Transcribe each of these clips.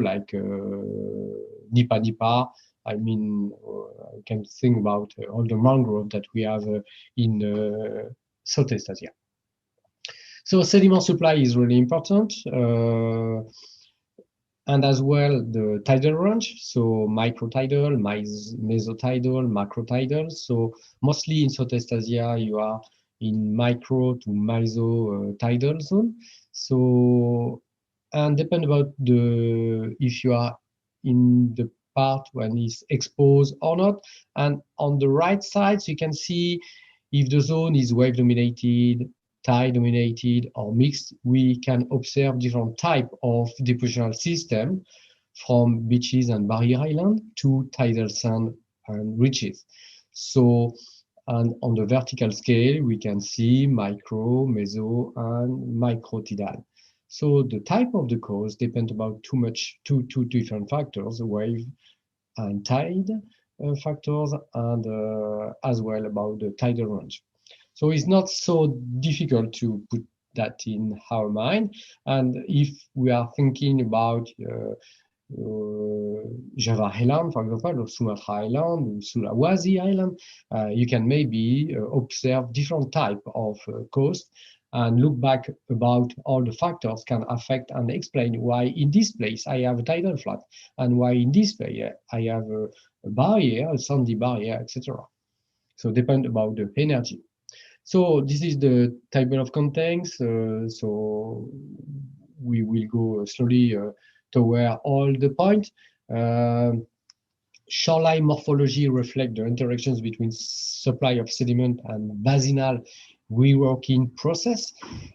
like Nipa. I mean, I can think about all the mangrove that we have in Southeast Asia. So sediment supply is really important. And as well the tidal range, so microtidal, mesotidal, macrotidal. So mostly in Southeast Asia, you are in micro to meso tidal zone. So, and depend about if you are in the part when it's exposed or not. And on the right side, so you can see if the zone is wave dominated, tide dominated or mixed, we can observe different type of depositional system from beaches and barrier island to tidal sand and ridges. So, and on the vertical scale, we can see micro, meso, and microtidal. So the type of the coast depends about two different factors, wave and tide factors, and as well about the tidal range. So it's not so difficult to put that in our mind. And if we are thinking about Java Island, for example, or Sumatra Island, or Sulawesi Island, you can maybe observe different type of coast and look back about all the factors can affect and explain why in this place I have a tidal flat and why in this place I have a barrier, a sandy barrier, etc. So depend about the energy. So this is the table of contents. So we will go slowly toward all the points. Shoreline morphology reflect the interactions between supply of sediment and basinal reworking process.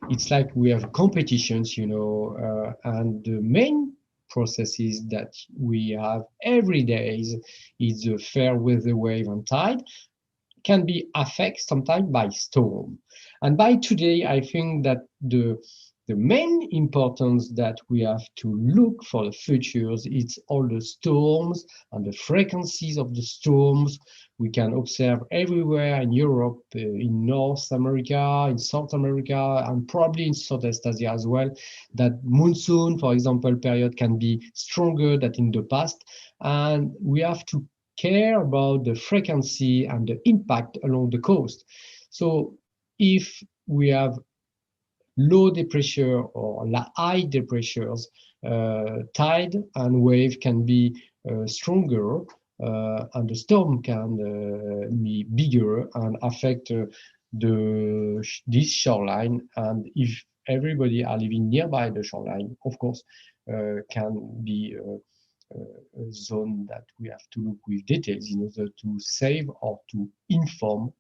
It's like we have competitions, you know, and the main processes that we have every day is the fair weather wave and tide, can be affected sometimes by storm. And by today, I think that the main importance that we have to look for the futures, it's all the storms and the frequencies of the storms we can observe everywhere in Europe, in North America, in South America, and probably in Southeast Asia as well, that monsoon, for example, period can be stronger than in the past. And we have to care about the frequency and the impact along the coast. So if we have low pressure or high pressures, tide and wave can be stronger, and the storm can be bigger and affect this shoreline. And if everybody are living nearby the shoreline, of course, can be a zone that we have to look with details in order to save or to inform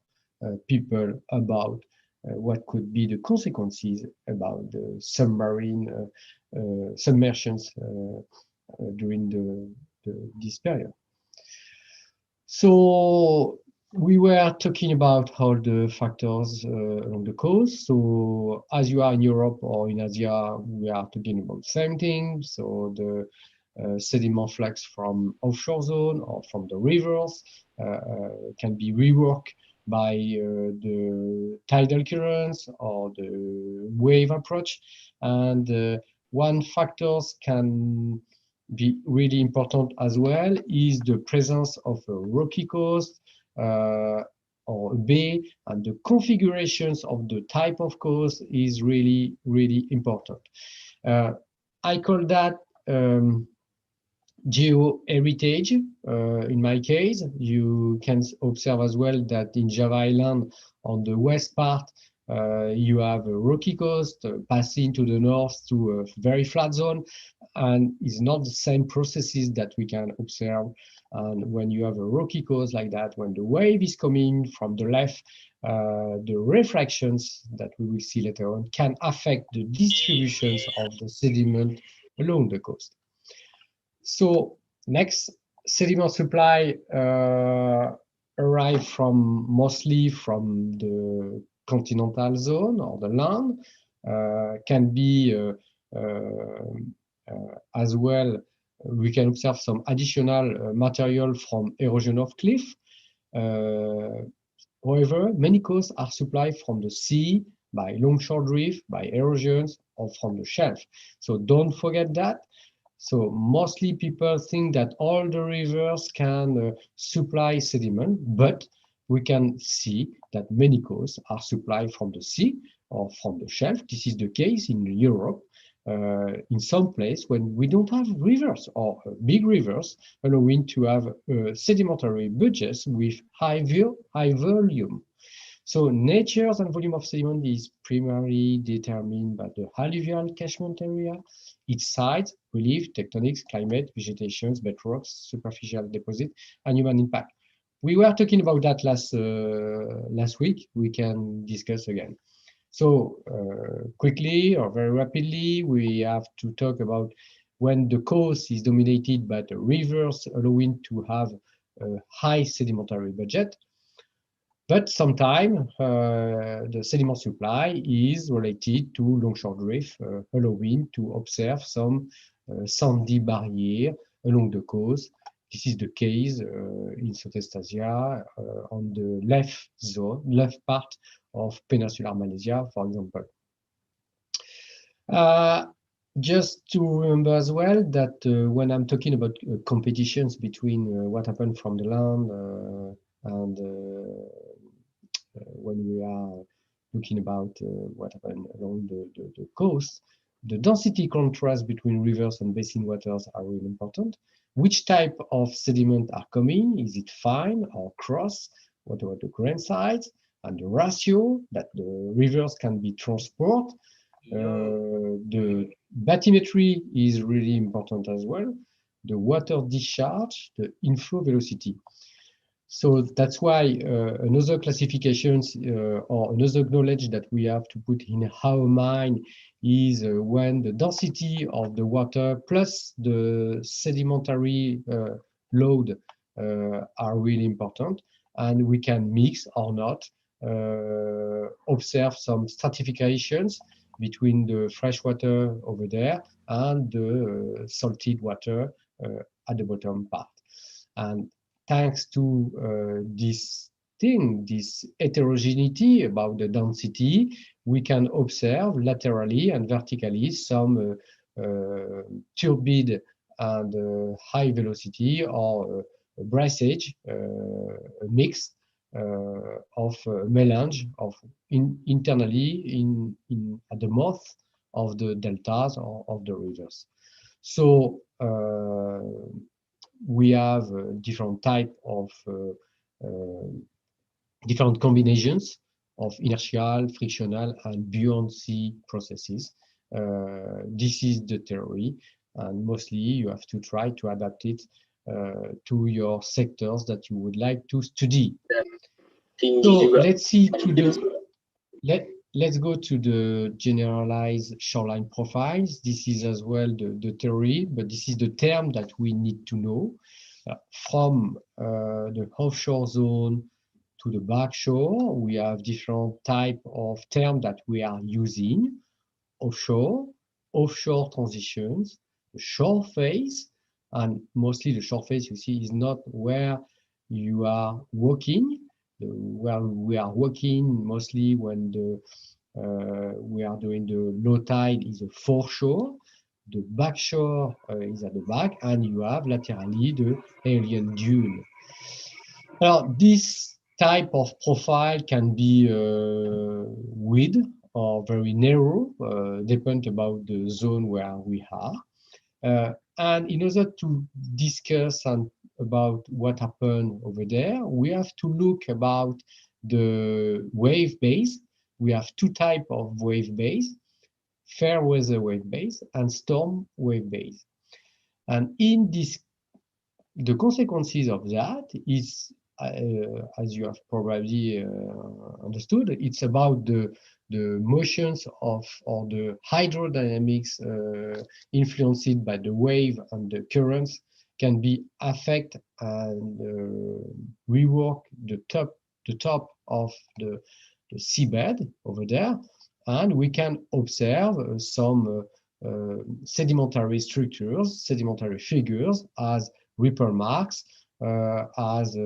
people about what could be the consequences about the submarine submersions during this period. So we were talking about all the factors along the coast. So as you are in Europe or in Asia, we are talking about the same thing. So the sediment flux from offshore zone or from the rivers can be reworked by the tidal currents or the wave approach. And one factors can be really important as well is the presence of a rocky coast or a bay, and the configurations of the type of coast is really, really important. I call that geo-heritage. In my case, you can observe as well that in Java Island, on the west part, you have a rocky coast passing to the north to a very flat zone, and it's not the same processes that we can observe. And when you have a rocky coast like that, when the wave is coming from the left, the refractions that we will see later on can affect the distributions of the sediment along the coast. So next, sediment supply arrive mostly from the continental zone or the land, can be as well. We can observe some additional material from erosion of cliff. However, many coasts are supplied from the sea by longshore drift, by erosions, or from the shelf. So don't forget that. So mostly people think that all the rivers can supply sediment, but we can see that many coasts are supplied from the sea or from the shelf. This is the case in Europe. In some place when we don't have rivers or big rivers allowing to have sedimentary budgets with high volume. So natures and volume of sediment is primarily determined by the alluvial catchment area, its size, relief, tectonics, climate, vegetation, bedrocks, superficial deposit, and human impact. We were talking about that last week. We can discuss again. So quickly or very rapidly, we have to talk about when the coast is dominated by the rivers, allowing to have a high sedimentary budget. But sometimes the sediment supply is related to longshore drift, allowing to observe some sandy barrier along the coast. This is the case in Southeast Asia on the left part of peninsular Malaysia, for example. Just to remember as well that when I'm talking about competitions between what happened from the land and when we are looking about what happened along the coast, the density contrast between rivers and basin waters are really important. Which type of sediment are coming? Is it fine or cross? What about the grain size? And the ratio that the rivers can be transported. The bathymetry is really important as well. The water discharge, the inflow velocity. So that's why another classifications or another knowledge that we have to put in our mind is when the density of the water plus the sedimentary load are really important, and we can mix or not observe some stratifications between the fresh water over there and the salted water at the bottom part. And thanks to this heterogeneity about the density, we can observe laterally and vertically some turbid and high velocity or brassage, a mix of melange of internally at the mouth of the deltas or of the rivers. So we have different type of different combinations of inertial, frictional, and buoyancy processes. This is the theory, and mostly you have to try to adapt it to your sectors that you would like to study. So let's see to let's go to the generalized shoreline profiles. This is as well the theory, but this is the term that we need to know. From the offshore zone to the backshore, we have different type of terms that we are using. Offshore transitions, the shore phase, and mostly the shore phase you see is not where you are walking. Where we are walking mostly when we are doing the low tide is a foreshore. The backshore is at the back, and you have laterally the alien dune. Now, this type of profile can be wide or very narrow, depend about the zone where we are. And in order to discuss about what happened over there, we have to look about the wave base. We have two types of wave base: fair weather wave base and storm wave base. And in this, the consequences of that is, as you have probably understood, it's about the motions of or the hydrodynamics influenced by the wave and the currents can be affect and rework the top of the seabed over there, and we can observe some sedimentary structures, sedimentary figures as ripple marks, as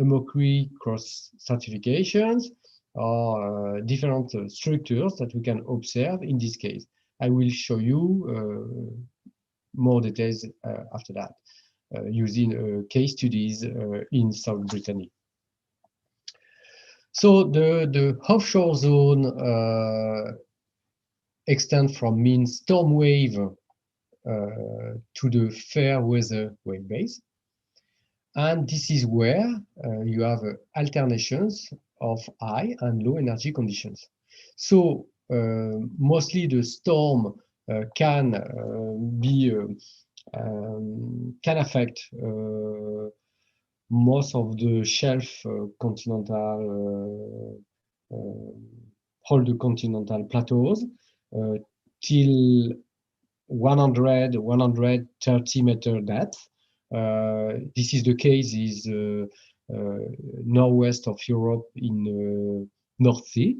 Amokri cross stratifications, or different structures that we can observe in this case. I will show you more details after that, using case studies in South Brittany. So the offshore zone extends from mean storm wave to the fair weather wave base. And this is where you have alternations of high and low energy conditions. So mostly the storm can affect most of the shelf continental, all the continental plateaus till 130 meter depth. This is the case is northwest of Europe in North Sea,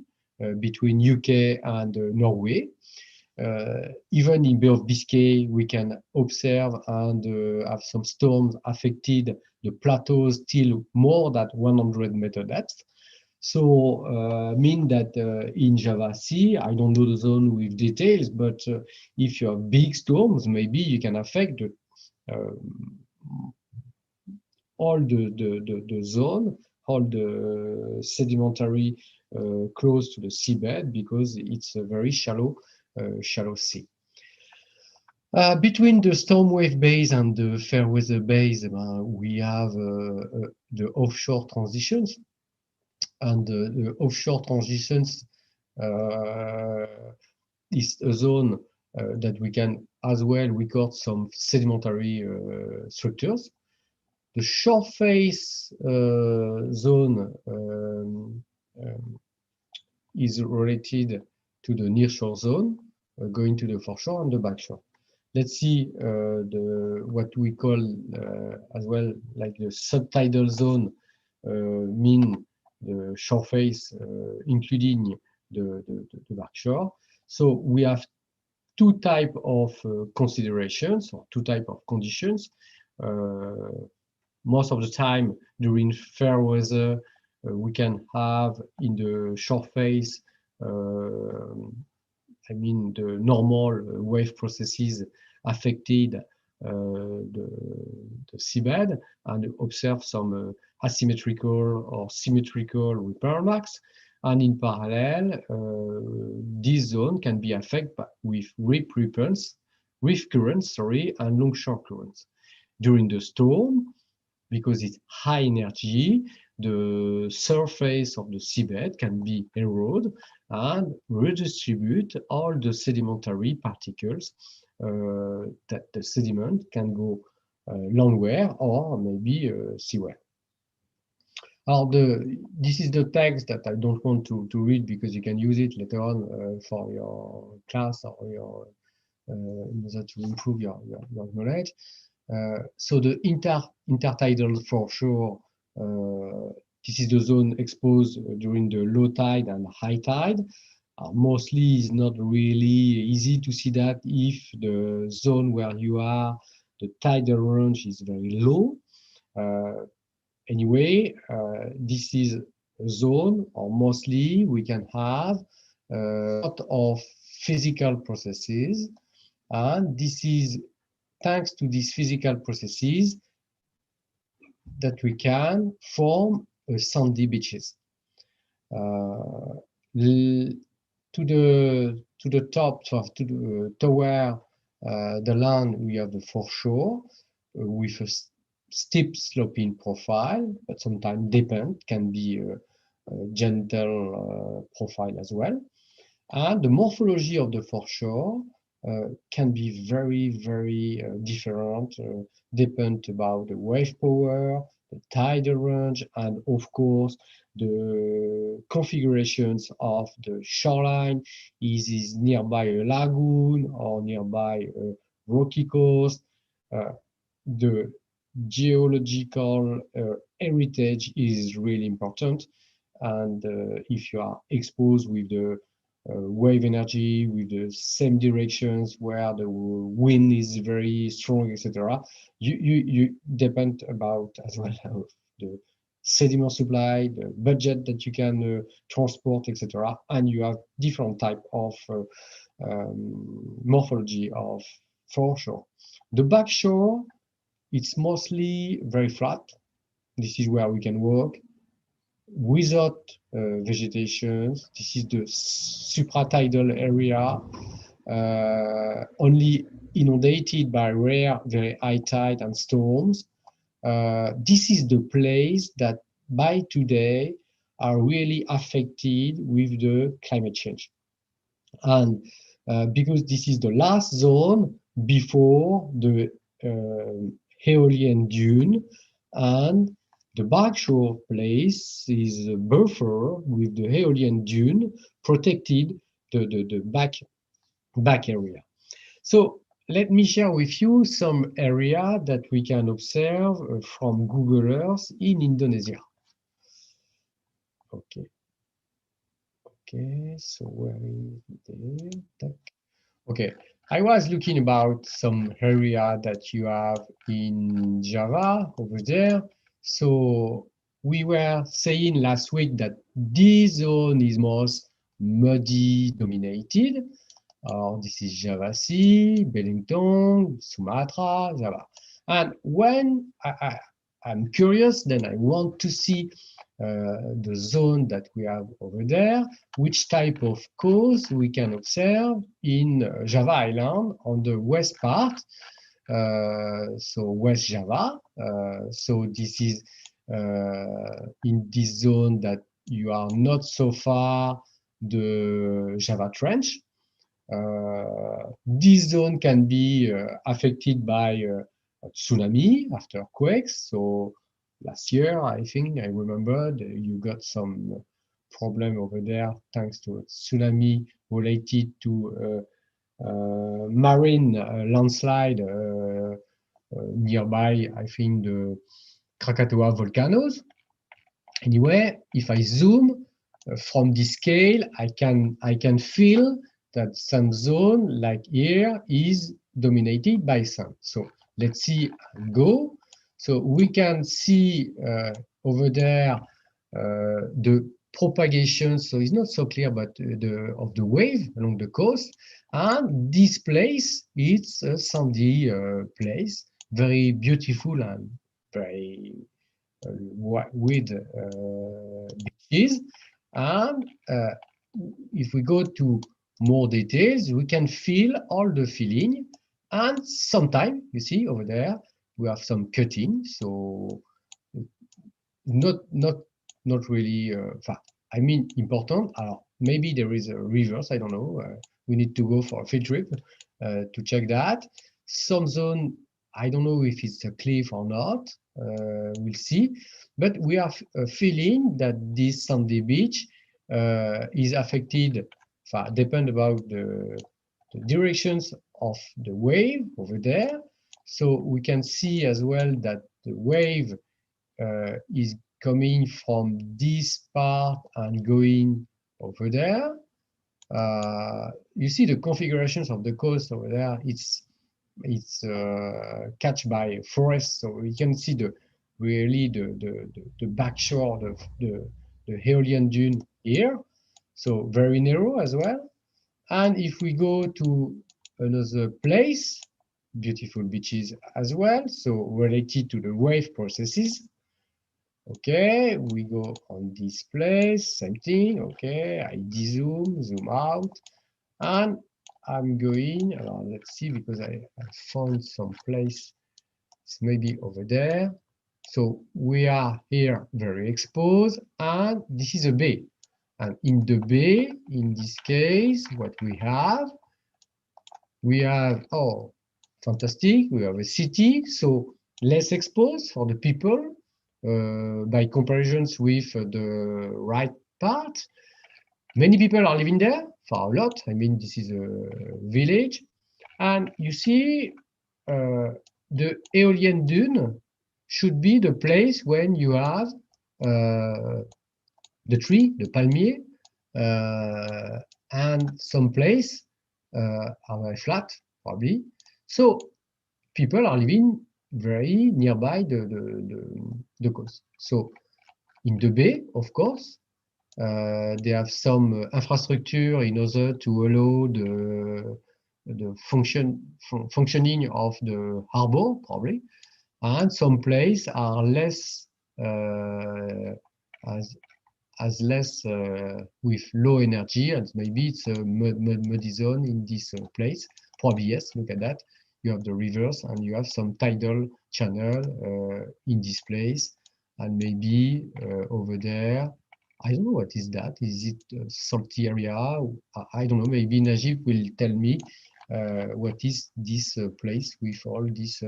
between UK and Norway. Even in Bay of Biscay, we can observe and have some storms affected the plateaus till more than 100 meter depth. So mean that in Java Sea, I don't know the zone with details, but if you have big storms, maybe you can affect all the zone, all the sedimentary close to the seabed, because it's a very shallow sea. Between the storm wave base and the fair weather base, we have the offshore transitions. And the offshore transitions is a zone that we can as well record some sedimentary structures. The shore face zone is related to the nearshore zone, going to the foreshore and the backshore. Let's see what we call as well like the subtidal zone, mean the shore face, including the backshore. So we have two types of considerations, or two types of conditions. Most of the time during fair weather, we can have in the shore face, I mean the normal wave processes affected the seabed, and observe some asymmetrical or symmetrical repair marks. And in parallel, this zone can be affected with reef currents, and longshore currents. During the storm, because it's high energy, the surface of the seabed can be eroded and redistribute all the sedimentary particles that the sediment can go landward or maybe seaward. This is the text that I don't want to read, because you can use it later on for your class or your in order to improve your knowledge. So the intertidal foreshore, this is the zone exposed during the low tide and high tide. Mostly is not really easy to see that if the zone where you are, the tidal range is very low. Anyway, this is a zone, or mostly we can have a lot of physical processes, and this is thanks to these physical processes that we can form sandy beaches. To the top, toward the land, we have the foreshore with a steep sloping profile, but sometimes can be a gentle profile as well. And the morphology of the foreshore can be very, very different, depend about the wave power, the tidal range, and of course the configurations of the shoreline. Is it nearby a lagoon or nearby a rocky coast? The geological heritage is really important, and if you are exposed with the wave energy, with the same directions where the wind is very strong, etc., you depend about as well the sediment supply, the budget that you can transport, etc., and you have different type of morphology of foreshore. The back shore, it's mostly very flat. This is where we can walk without vegetation. This is the supratidal area, only inundated by rare, very high tide and storms. This is the place that by today are really affected with the climate change. And because this is the last zone before the Aeolian dune, and the backshore place is a buffer with the Aeolian dune, protected the back area. So let me share with you some area that we can observe from Google Earth in Indonesia. Okay. Okay, so where is it? Okay, I was looking about some area that you have in Java over there. So we were saying last week that this zone is most muddy dominated. This is Java Sea, Belitung, Sumatra, Java. And when I'm curious, then I want to see the zone that we have over there, which type of coast we can observe in Java Island on the west part, so West Java. So this is in this zone that you are not so far the Java Trench. This zone can be affected by tsunami after quakes. So last year, I think I remember you got some problem over there thanks to a tsunami related to marine landslide nearby, I think, the Krakatoa volcanoes. Anyway, if I zoom from this scale, I can feel that some zone like here is dominated by sun. So let's see go. So we can see over there the propagation. So it's not so clear, but of the wave along the coast. And this place, it's a sandy place, very beautiful and very with beaches. And if we go to more details, we can feel all the feeling. And sometimes, you see over there, we have some cutting. So not really, I mean, important. Maybe there is a reverse, I don't know. We need to go for a field trip to check that. Some zone, I don't know if it's a cliff or not. We'll see. But we have a feeling that this sandy beach is affected, depend about the directions of the wave over there. So we can see as well that the wave is coming from this part and going over there. You see the configurations of the coast over there. It's catched by forest, so we can see really the back shore of the Aeolian dune here. So very narrow as well. And if we go to another place, beautiful beaches as well, so related to the wave processes. Okay, we go on this place, same thing. Okay, I dezoom, zoom out, and I'm going, let's see, because I found some place, it's maybe over there. So we are here very exposed, and this is a bay. And in the bay, in this case, what we have, oh, fantastic, we have a city, so less exposed for the people by comparisons with the right part. Many people are living there, for a lot. I mean, this is a village. And you see, the Aeolian dune should be the place when you have the tree, the palmier, and some place are very flat, probably. So people are living very nearby the coast. So in the bay, of course, they have some infrastructure in order to allow the functioning of the harbor, probably, and some places are less as less with low energy, and maybe it's a muddy zone in this place. Probably yes. Look at that. You have the rivers and you have some tidal channel in this place, and maybe over there. I don't know what is that. Is it a salty area? I don't know. Maybe Najib will tell me what is this place with all these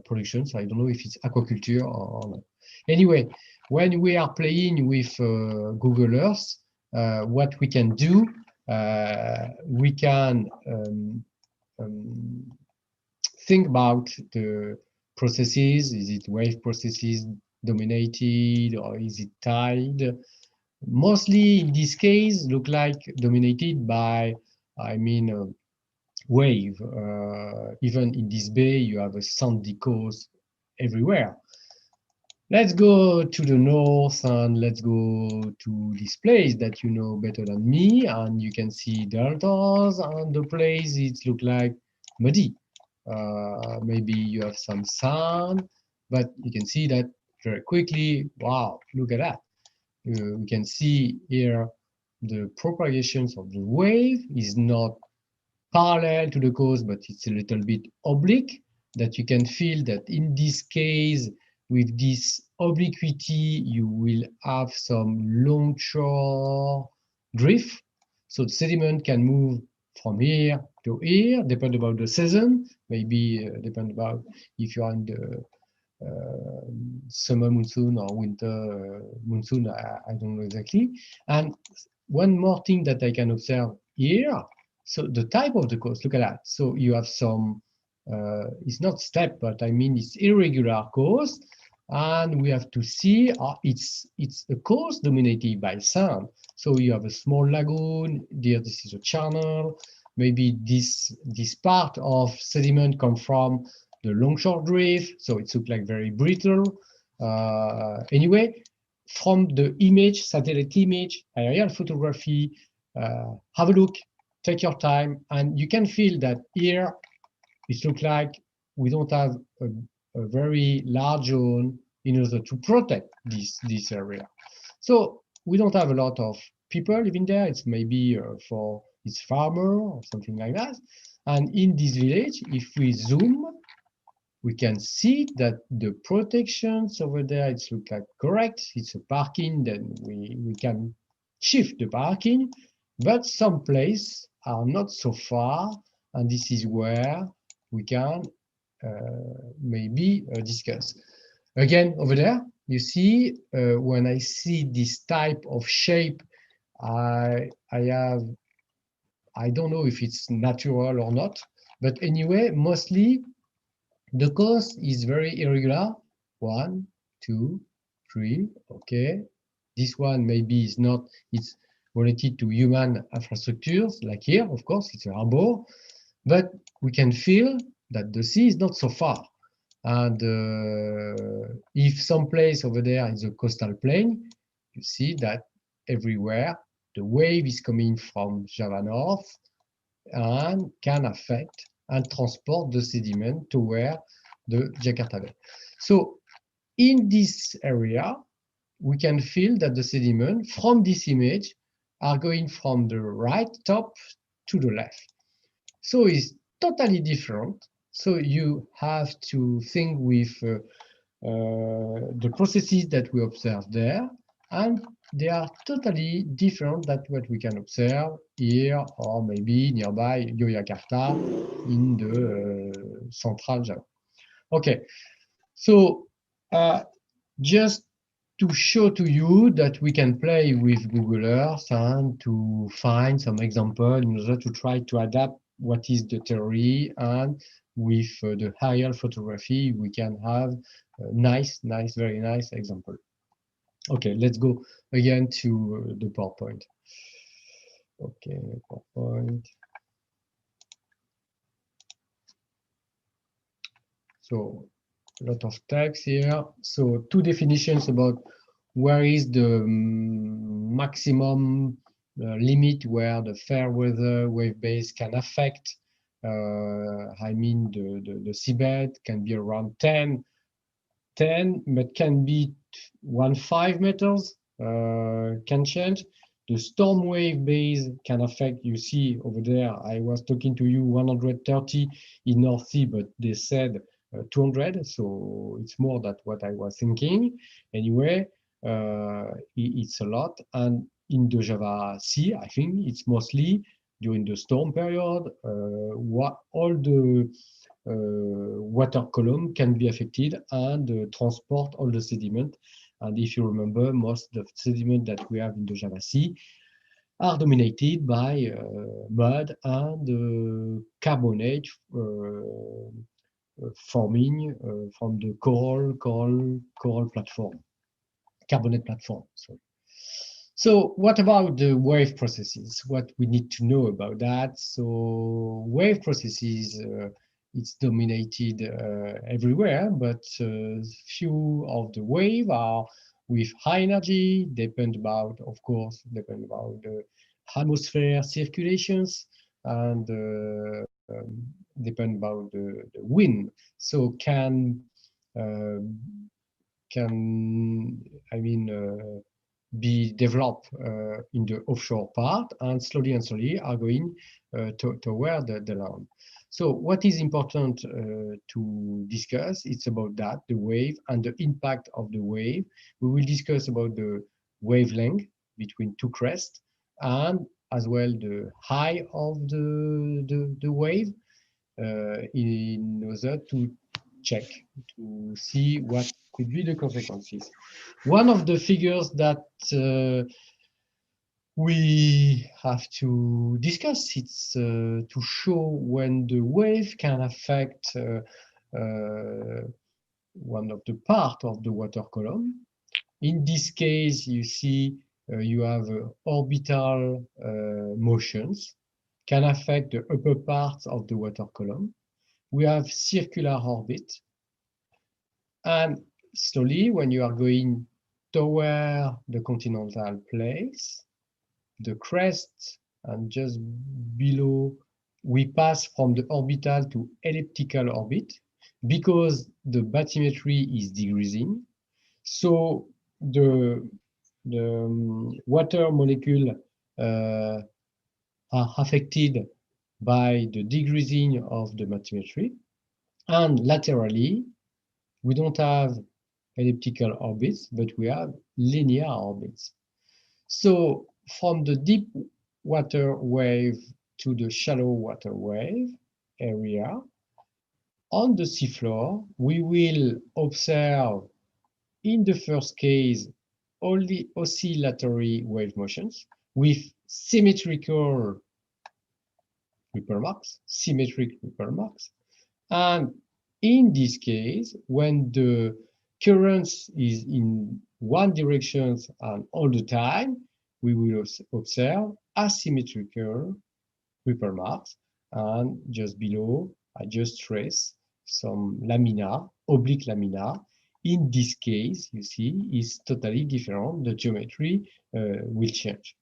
productions. I don't know if it's aquaculture or not. Anyway, when we are playing with Google Earth, what we can do, we can think about the processes. Is it wave processes dominated or is it tide? Mostly in this case, look like dominated by, I mean, wave. Even in this bay, you have a sandy coast everywhere. Let's go to the north and let's go to this place that you know better than me, and you can see deltas, and the place it look like muddy. Maybe you have some sand, but you can see that very quickly. Wow, look at that. We can see here the propagations of the wave is not parallel to the coast, but it's a little bit oblique, that you can feel that in this case, with this obliquity, you will have some longshore drift. So the sediment can move from here to here, depend about the season, maybe depend about if you are in the summer monsoon or winter monsoon, I don't know exactly. And one more thing that I can observe here, so the type of the coast, look at that. So you have some, it's not steppe, but I mean it's irregular coast, and we have to see it's a coast dominated by sand. So you have a small lagoon, there this is a channel, maybe this part of sediment come from the longshore drift, so it looks like very brittle. Anyway, from the image, satellite image, aerial photography, have a look, take your time, and you can feel that here it looks like we don't have a very large zone in order to protect this area. So we don't have a lot of people living there. It's maybe for its farmer or something like that. And in this village, if we zoom, we can see that the protections over there, it's look like correct. It's a parking, then we can shift the parking, but some places are not so far, and this is where we can maybe discuss. Again, over there, you see, when I see this type of shape, I don't know if it's natural or not, but anyway, mostly the coast is very irregular. 1, 2, 3, okay. This one maybe is not, it's related to human infrastructures, like here, of course, it's a harbor, but we can feel that the sea is not so far. And if some place over there is a coastal plain, you see that everywhere the wave is coming from Java North and can affect and transport the sediment to where the Jakarta Bay. So in this area, we can feel that the sediment from this image are going from the right top to the left. So it's totally different. So you have to think with the processes that we observe there, and they are totally different than what we can observe here or maybe nearby Yogyakarta in the central Java. Okay, so just to show to you that we can play with Google Earth and to find some example in order to try to adapt what is the theory, and with the aerial photography we can have a nice, very nice example. Okay, let's go again to the PowerPoint. Okay, PowerPoint. So a lot of text here. So two definitions about where is the maximum limit where the fair weather wave base can affect I mean, the seabed can be around 10, but can be 5 meters, can change. The storm wave base can affect, you see over there, I was talking to you 130 in North Sea, but they said 200, so it's more than what I was thinking. Anyway, it's a lot. And in the Java Sea, I think it's mostly during the storm period, all the water column can be affected and transport all the sediment. And if you remember, most of the sediment that we have in the Java Sea are dominated by mud and carbonate forming from the coral platform, carbonate platform. Sorry. So what about the wave processes? What we need to know about that? So wave processes, it's dominated everywhere, but few of the wave are with high energy, depend about, of course, depend about the atmosphere circulations and depend about the wind. So uh, I mean, be developed in the offshore part and slowly are going toward the land. So what is important to discuss, it's about that, the wave and the impact of the wave. We will discuss about the wavelength between two crests and as well the height of the wave in order to check, to see what could be the consequences. One of the figures that we have to discuss, it's to show when the wave can affect one of the part of the water column. In this case, you see you have orbital motions can affect the upper parts of the water column. We have circular orbit. And slowly, when you are going toward the continental plates, the crest and just below, we pass from the orbital to elliptical orbit because the bathymetry is decreasing. So the water molecule are affected by the decreasing of the bathymetry. And laterally, we don't have elliptical orbits, but we have linear orbits. So from the deep water wave to the shallow water wave area, on the seafloor, we will observe, in the first case, only oscillatory wave motions with symmetrical Ripple marks, symmetric Ripple marks. And in this case, when the currents is in one direction and all the time, we will observe asymmetrical Ripple marks. And just below, I just trace some laminar, oblique laminar. In this case, you see, is totally different. The geometry will change.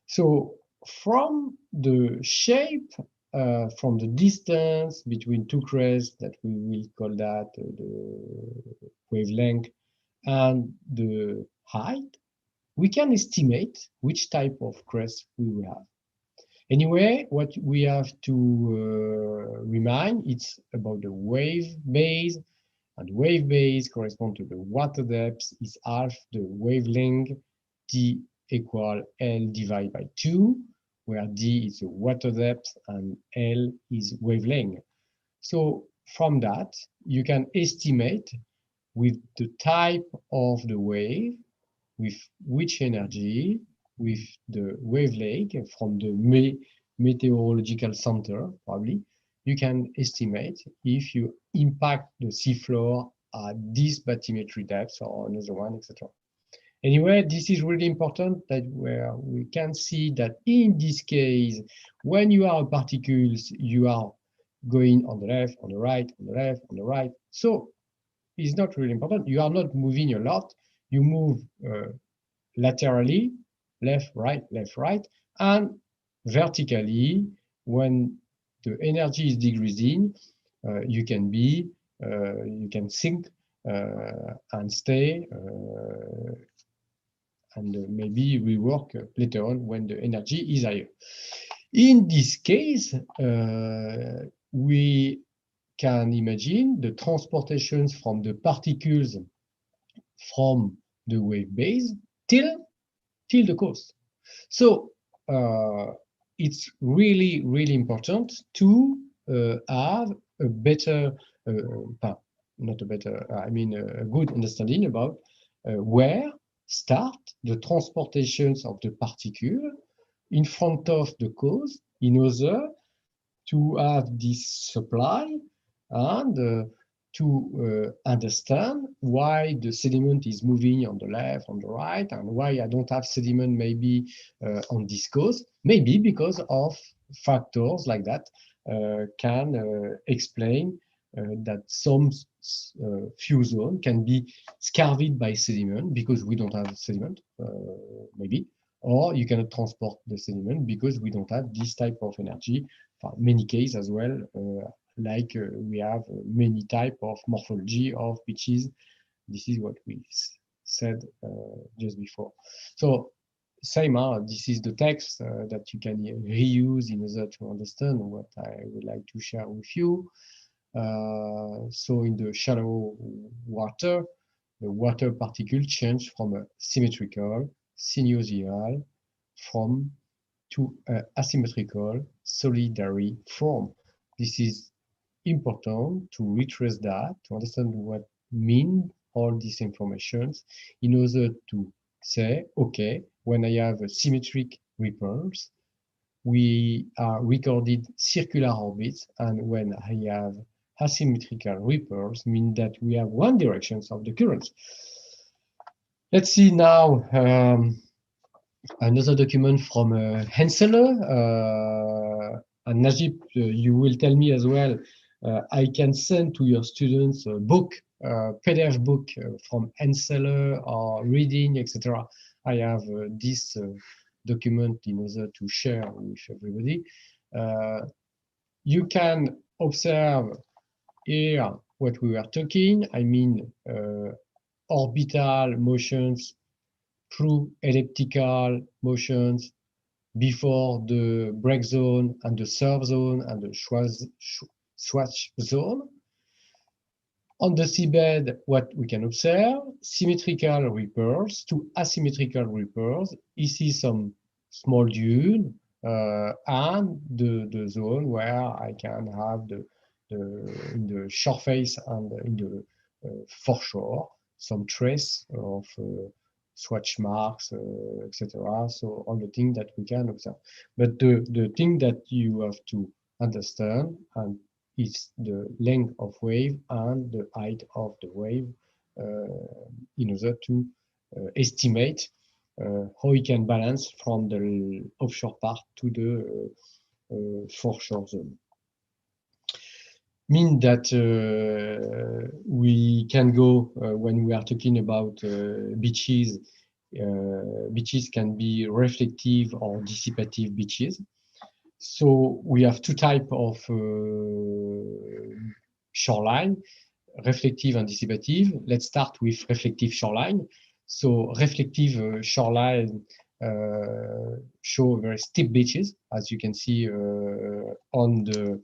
So from the shape, from the distance between two crests, that we will call that the wavelength, and the height, we can estimate which type of crest we will have. Anyway, what we have to remind, it's about the wave base, and wave base correspond to the water depth is half the wavelength, d equal L divided by 2, where d is the water depth and L is wavelength. So from that, you can estimate with the type of the wave, with which energy, with the wavelength from the meteorological center, probably, you can estimate if you impact the seafloor at this bathymetry depth or another one, etc. Anyway, this is really important that where we can see that in this case, when you are particles, you are going on the left, on the right, on the left, on the right. So it's not really important. You are not moving a lot. You move laterally, left, right, and vertically when the energy is decreasing, you can sink and stay and maybe rework later on when the energy is higher. In this case, we can imagine the transportations from the particles from the wave base till the coast. So it's really, really important to have a better, not a better, I mean a good understanding about where start the transportations of the particle in front of the cause in order to have this supply and to understand why the sediment is moving on the left, on the right, and why I don't have sediment maybe on this coast. Maybe because of factors like that can explain that some few zones can be scarred by sediment because we don't have sediment, maybe, or you cannot transport the sediment because we don't have this type of energy. Many cases as well, like we have many type of morphology of beaches. This is what we said just before. So same, this is the text that you can reuse in order to understand what I would like to share with you. So in the shallow water, the water particle change from a symmetrical, sinusoidal form to asymmetrical solidary form. This is important to retrace that, to understand what mean all these informations in order to say, okay, when I have a symmetric ripples, we are recorded circular orbits, and when I have asymmetrical ripples, mean that we have one direction of the currents. Let's see now another document from Henseler. And Najib, you will tell me as well, I can send to your students a book, PDF book from Henseler or reading, etc. I have this document in order to share with everybody. You can observe here what we were talking, I mean orbital motions through elliptical motions before the break zone and the surf zone and the swatch zone. On the seabed, what we can observe, symmetrical ripples to asymmetrical ripples. Ici some small dune and the zone where I can have in the shore face and in the foreshore some trace of swatch marks, etc. So all the things that we can observe. But the thing that you have to understand and is the length of wave and the height of the wave in order to estimate how we can balance from the offshore part to the foreshore zone. Mean that we can go when we are talking about beaches. Beaches can be reflective or dissipative beaches. So we have two types of shoreline, reflective and dissipative. Let's start with reflective shoreline. So reflective shoreline show very steep beaches, as you can see on the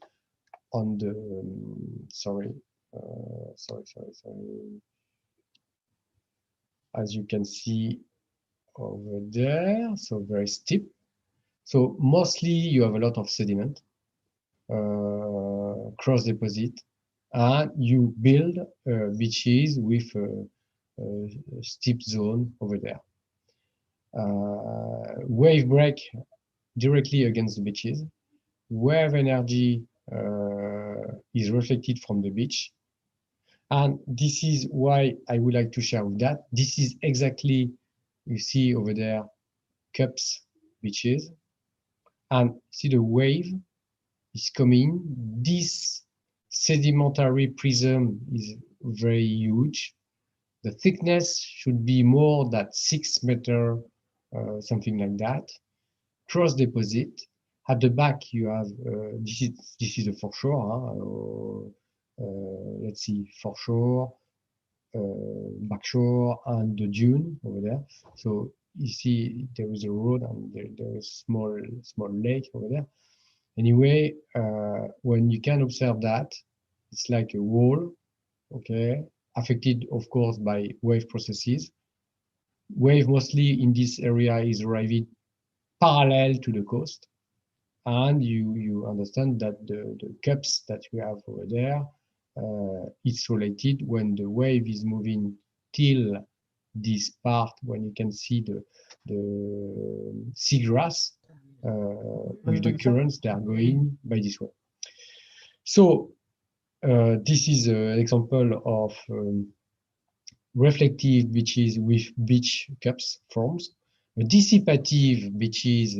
sorry, as you can see over there, so very steep. So mostly you have a lot of sediment, cross deposit, and you build beaches with a steep zone over there. Wave break directly against the beaches. Wave energy is reflected from the beach. And this is why I would like to share with that. This is exactly, you see over there, cups beaches. And see the wave is coming. This sedimentary prism is very huge. The thickness should be more than 6 meters, something like that. Cross deposit. At the back, you have this is the foreshore. Let's see, foreshore, backshore, and the dune over there. So you see there is a road and there is small lake over there. Anyway, when you can observe that, it's like a wall, okay, affected of course by wave processes. Wave mostly in this area is arriving parallel to the coast, and you understand that the cups that we have over there, it's related when the wave is moving till this part, when you can see the seagrass with the currents, they are going by this way. So this is an example of reflective beaches with beach cups forms. A dissipative beaches,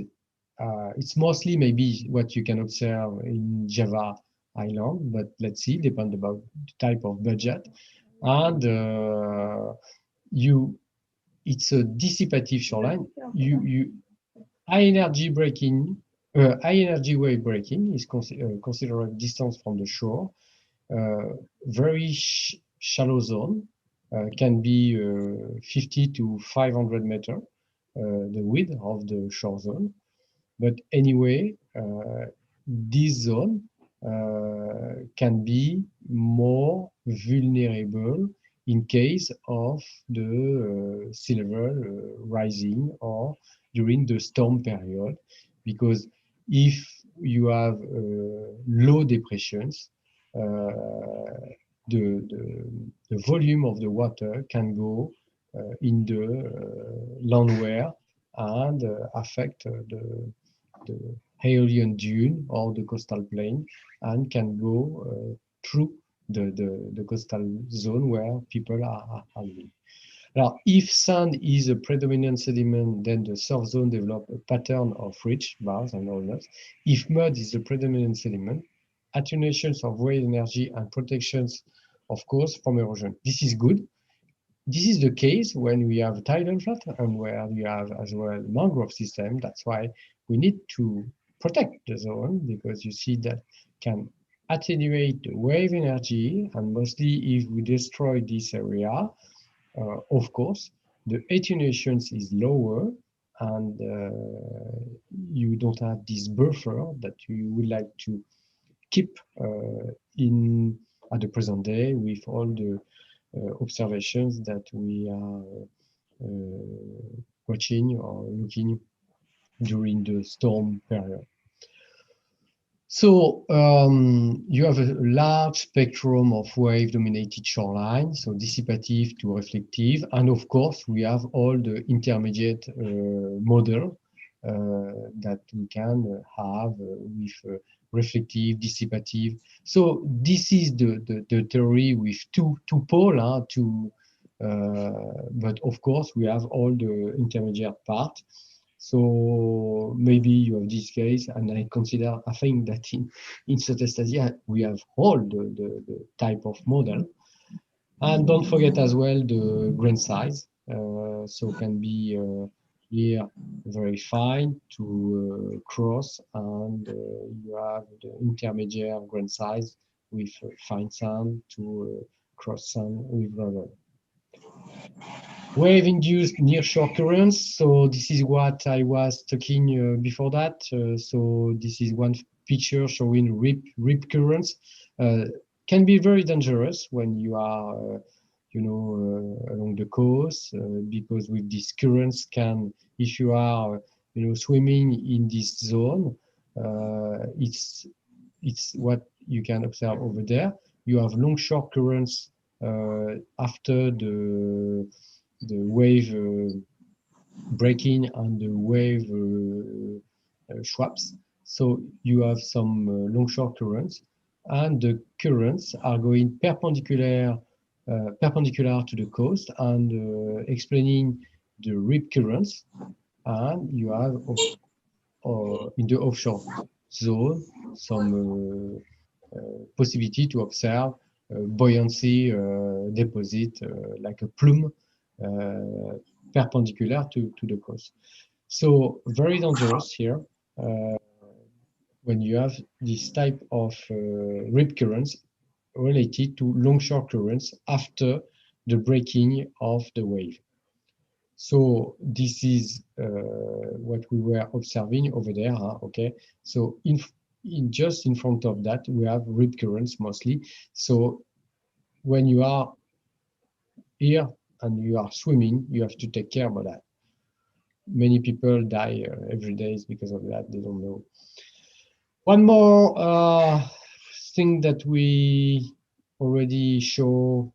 it's mostly maybe what you can observe in Java Island, but let's see, depend about the type of budget. And it's a dissipative shoreline. High energy breaking, high energy wave breaking is considered distance from the shore. Very shallow zone can be 50 to 500 meter, the width of the shore zone. But anyway, this zone can be more vulnerable in case of the sea level rising or during the storm period, because if you have low depressions, the volume of the water can go in the landware and affect the Aeolian dune or the coastal plain, and can go through the coastal zone where people are living. Now, if sand is a predominant sediment, then the surf zone develops a pattern of ridge, bars, and rollers. If mud is the predominant sediment, attenuations of wave energy and protections, of course, from erosion. This is good. This is the case when we have tidal flat and where you have as well mangrove system. That's why we need to protect the zone, because you see that can attenuate the wave energy, and mostly if we destroy this area, of course, the attenuations is lower, and you don't have this buffer that you would like to keep in at the present day with all the observations that we are watching or looking during the storm period. So you have a large spectrum of wave-dominated shoreline, so dissipative to reflective, and of course we have all the intermediate model that we can have with reflective, dissipative. So this is the theory with two pole, but of course we have all the intermediate part. So maybe you have this case, and I think that in Southeast Asia we have all the type of model. And don't forget as well the grain size. So can be here very fine to cross, and you have the intermediate grain size with fine sand to cross sand with gravel. Wave-induced nearshore currents. So this is what I was talking before that. So this is one picture showing rip currents. Can be very dangerous when you are, along the coast, because with these currents can, if you are, swimming in this zone, it's what you can observe over there. You have longshore currents after the wave breaking and the wave swaps. So you have some longshore currents, and the currents are going perpendicular to the coast and explaining the rip currents. And you have in the offshore zone some possibility to observe buoyancy deposit like a plume perpendicular to the coast. So very dangerous here. when you have this type of rip currents related to longshore currents after the breaking of the wave. So this is what we were observing over there. Okay, so in just in front of that we have rip currents mostly. So when you are here and you are swimming, you have to take care about that. Many people die every day because of that. They don't know. One more thing that we already show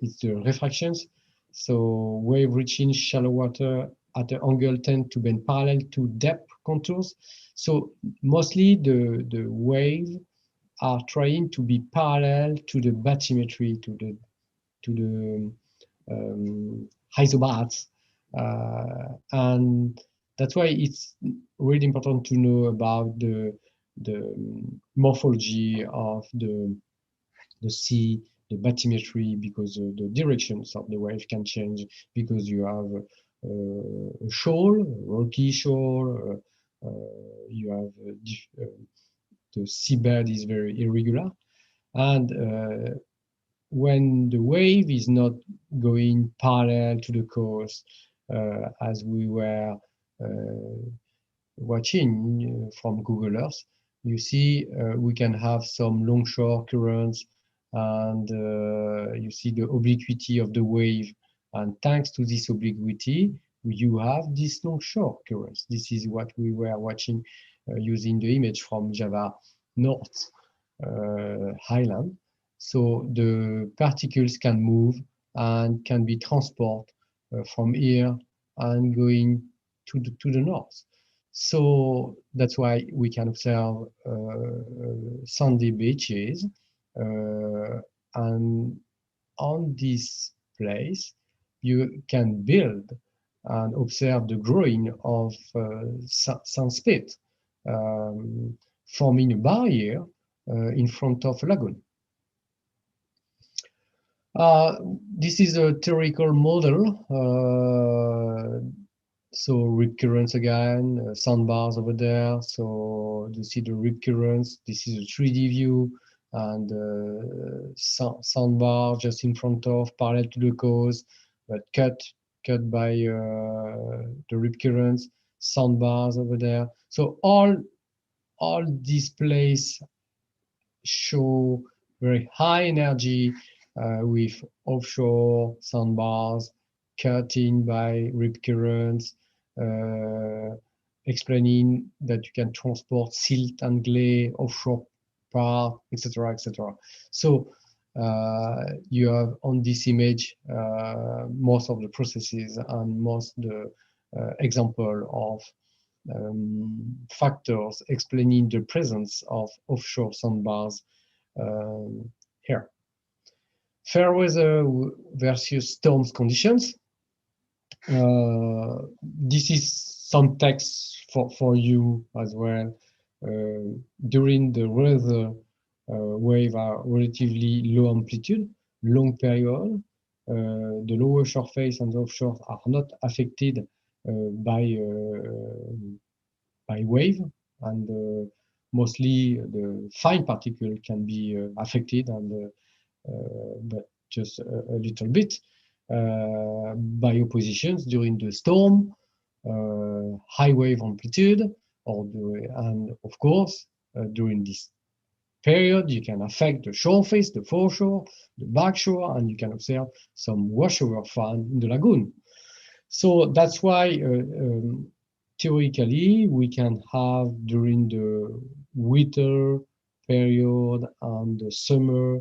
is the refractions. So wave reaching shallow water at an angle tend to bend parallel to depth contours. So mostly the wave are trying to be parallel to the bathymetry, to the isobars, and that's why it's really important to know about the morphology of the sea, the bathymetry, because the directions of the wave can change because you have a shoal, a rocky shoal, you have the seabed is very irregular, and when the wave is not going parallel to the coast, as we were watching from Google Earth, you see we can have some longshore currents, and you see the obliquity of the wave. And thanks to this obliquity, you have these longshore currents. This is what we were watching using the image from Java North Highland. So the particles can move and can be transported from here and going to the north. So that's why we can observe sandy beaches, and on this place you can build and observe the growing of sandspit, forming a barrier in front of a lagoon. This is a theoretical model. So rip currents again, sandbars over there. So you see the rip currents. This is a 3D view, and sandbar just in front of, parallel to the coast, but cut by the rip currents. Sandbars over there. So all these places show very high energy with offshore sandbars, cutting by rip currents, explaining that you can transport silt and clay offshore part, etc., etc. So you have on this image most of the processes and most the example of factors explaining the presence of offshore sandbars here. Fair weather versus storms conditions. This is some text for you as well. During the weather, waves are relatively low amplitude, long period. The lower shore face and the offshore are not affected by wave, and mostly the fine particle can be affected, and but just a little bit by oppositions during the storm, high wave amplitude, and of course during this period you can affect the shore face, the foreshore, the backshore, and you can observe some washover fan in the lagoon. So that's why theoretically we can have during the winter period and the summer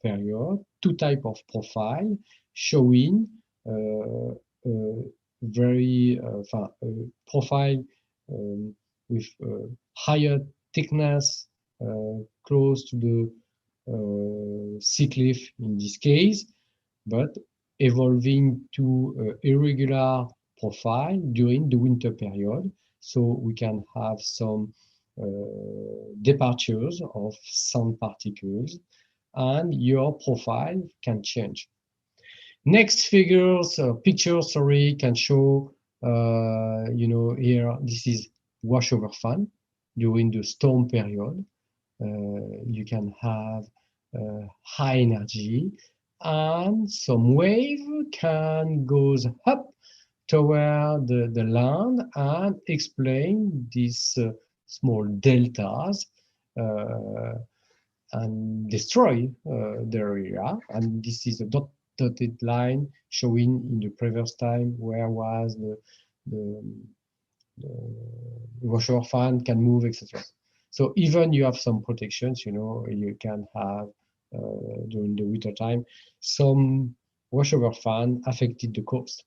period two type of profile showing very profile with higher thickness close to the sea cliff in this case, but evolving to irregular profile during the winter period. So we can have some departures of sand particles, and your profile can change. Next picture, sorry, can show, here, this is washover fan. during the storm period. You can have high energy, and some wave can goes up toward the land and explain these small deltas and destroy the area. And this is a dotted line showing in the previous time where was the, the washer fan can move, etc. So even you have some protections, you know, you can have during the winter time some washover fan affected the coast.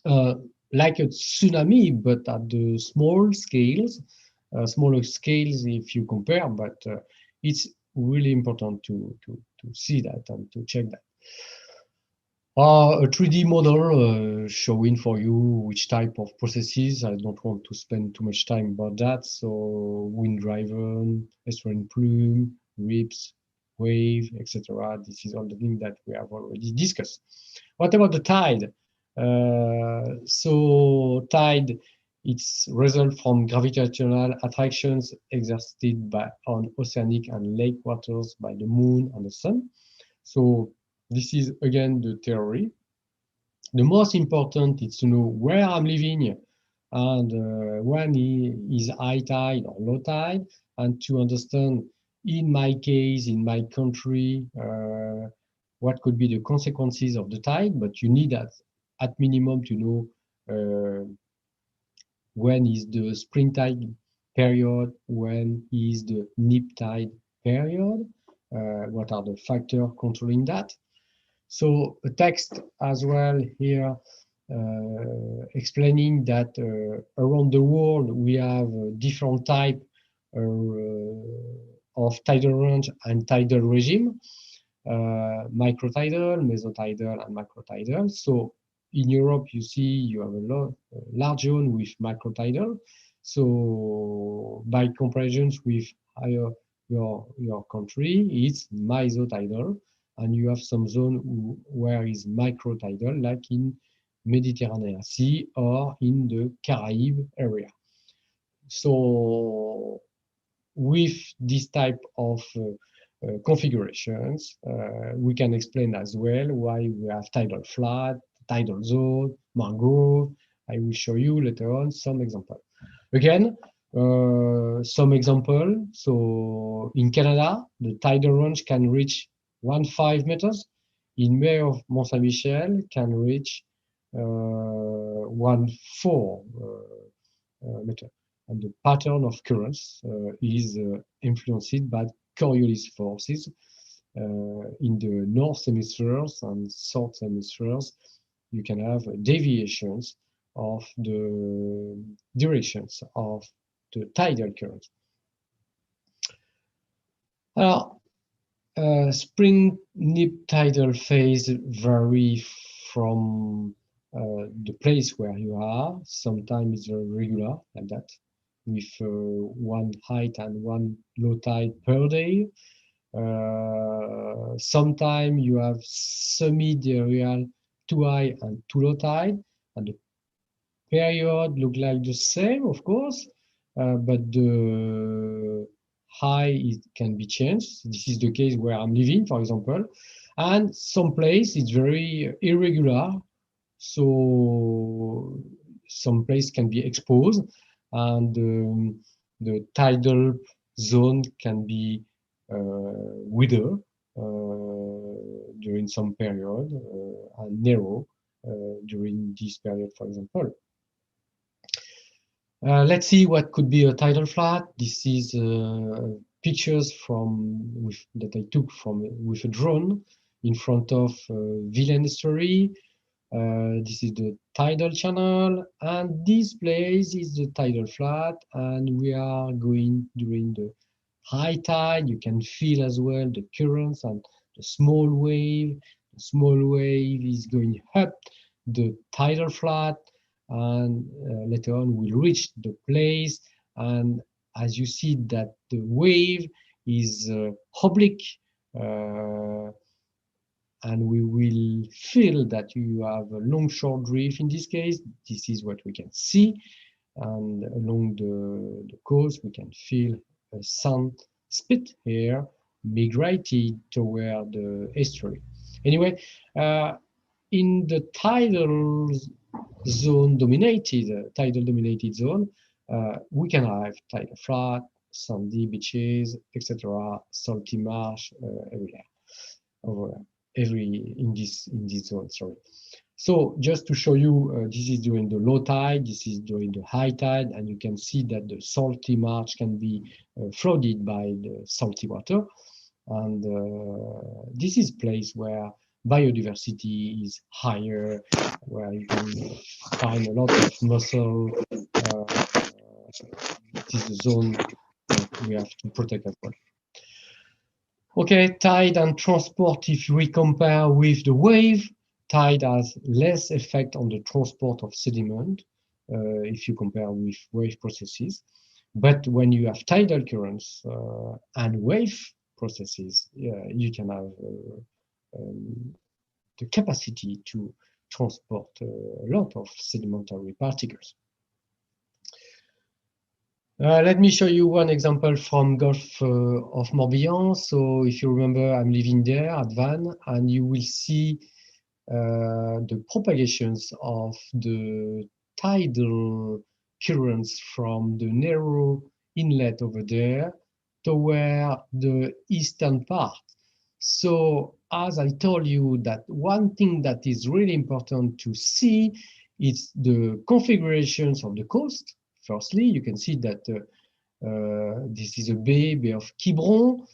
Like a tsunami, but at the smaller scales if you compare, but it's really important to see that and to check that. A 3D model showing for you which type of processes. I don't want to spend too much time about that. So wind driven, estuarine plume, rips, wave, etc. This is all the things that we have already discussed. What about the tide? So tide, it's result from gravitational attractions exerted on oceanic and lake waters by the moon and the sun. So this is again the theory. The most important is to know where I'm living and when is high tide or low tide, and to understand, in my case, in my country, what could be the consequences of the tide. But you need at minimum to know when is the spring tide period, when is the neap tide period, what are the factors controlling that. So a text as well here explaining that around the world we have different type of tidal range and tidal regime, microtidal, mesotidal, and macrotidal. So in Europe, you see you have a large zone with macrotidal. So by comparisons with your country, it's mesotidal, and you have some zone where is microtidal, like in Mediterranean Sea or in the Caribbean area. So with this type of configurations, we can explain as well why we have tidal flat, tidal zone, mangrove. I will show you later on some example. Again, some example. So in Canada, the tidal range can reach 1.5 meters. In Bay of Mont Saint-Michel can reach 1.4 meter. And the pattern of currents is influenced by Coriolis forces in the north hemispheres and south hemispheres. You can have deviations of the directions of the tidal current. Spring neap tidal phase vary from the place where you are. Sometimes it's very regular, like that, with one high and one low tide per day. Sometimes you have semi-diurnal too high and too low tide, and the period look like the same, of course, but the high it can be changed. This is the case where I'm living, for example, and some place it's very irregular. So some place can be exposed, and the tidal zone can be wider during some period and narrow during this period, for example. Let's see what could be a tidal flat. This is pictures that I took with a drone in front of Villain Estuary. This is the tidal channel, and this place is the tidal flat, and we are going during the high tide. You can feel as well the currents and the small wave. The small wave is going up the tidal flat, and later on we'll reach the place, and as you see that the wave is oblique, and we will feel that you have a long shore drift. In this case, this is what we can see. and along the coast we can feel a sand spit here migrated toward the estuary. Anyway, in the tidal dominated zone, we can have tidal flat, sandy beaches, etc., salty marsh everywhere, over every in this zone. Sorry. So just to show you, this is during the low tide, this is during the high tide, and you can see that the salty marsh can be flooded by the salty water. And this is a place where biodiversity is higher, where you can find a lot of mussel. It is a zone that we have to protect as well. Okay, tide and transport, if we compare with the wave, tide has less effect on the transport of sediment if you compare with wave processes. But when you have tidal currents and wave processes, you can have the capacity to transport a lot of sedimentary particles. Let me show you one example from Gulf of Morbihan. So if you remember, I'm living there at Vannes, and you will see the propagations of the tidal currents from the narrow inlet over there toward the eastern part. So as I told you, that one thing that is really important to see is the configurations of the coast. Firstly, you can see that this is a bay of Quiberon.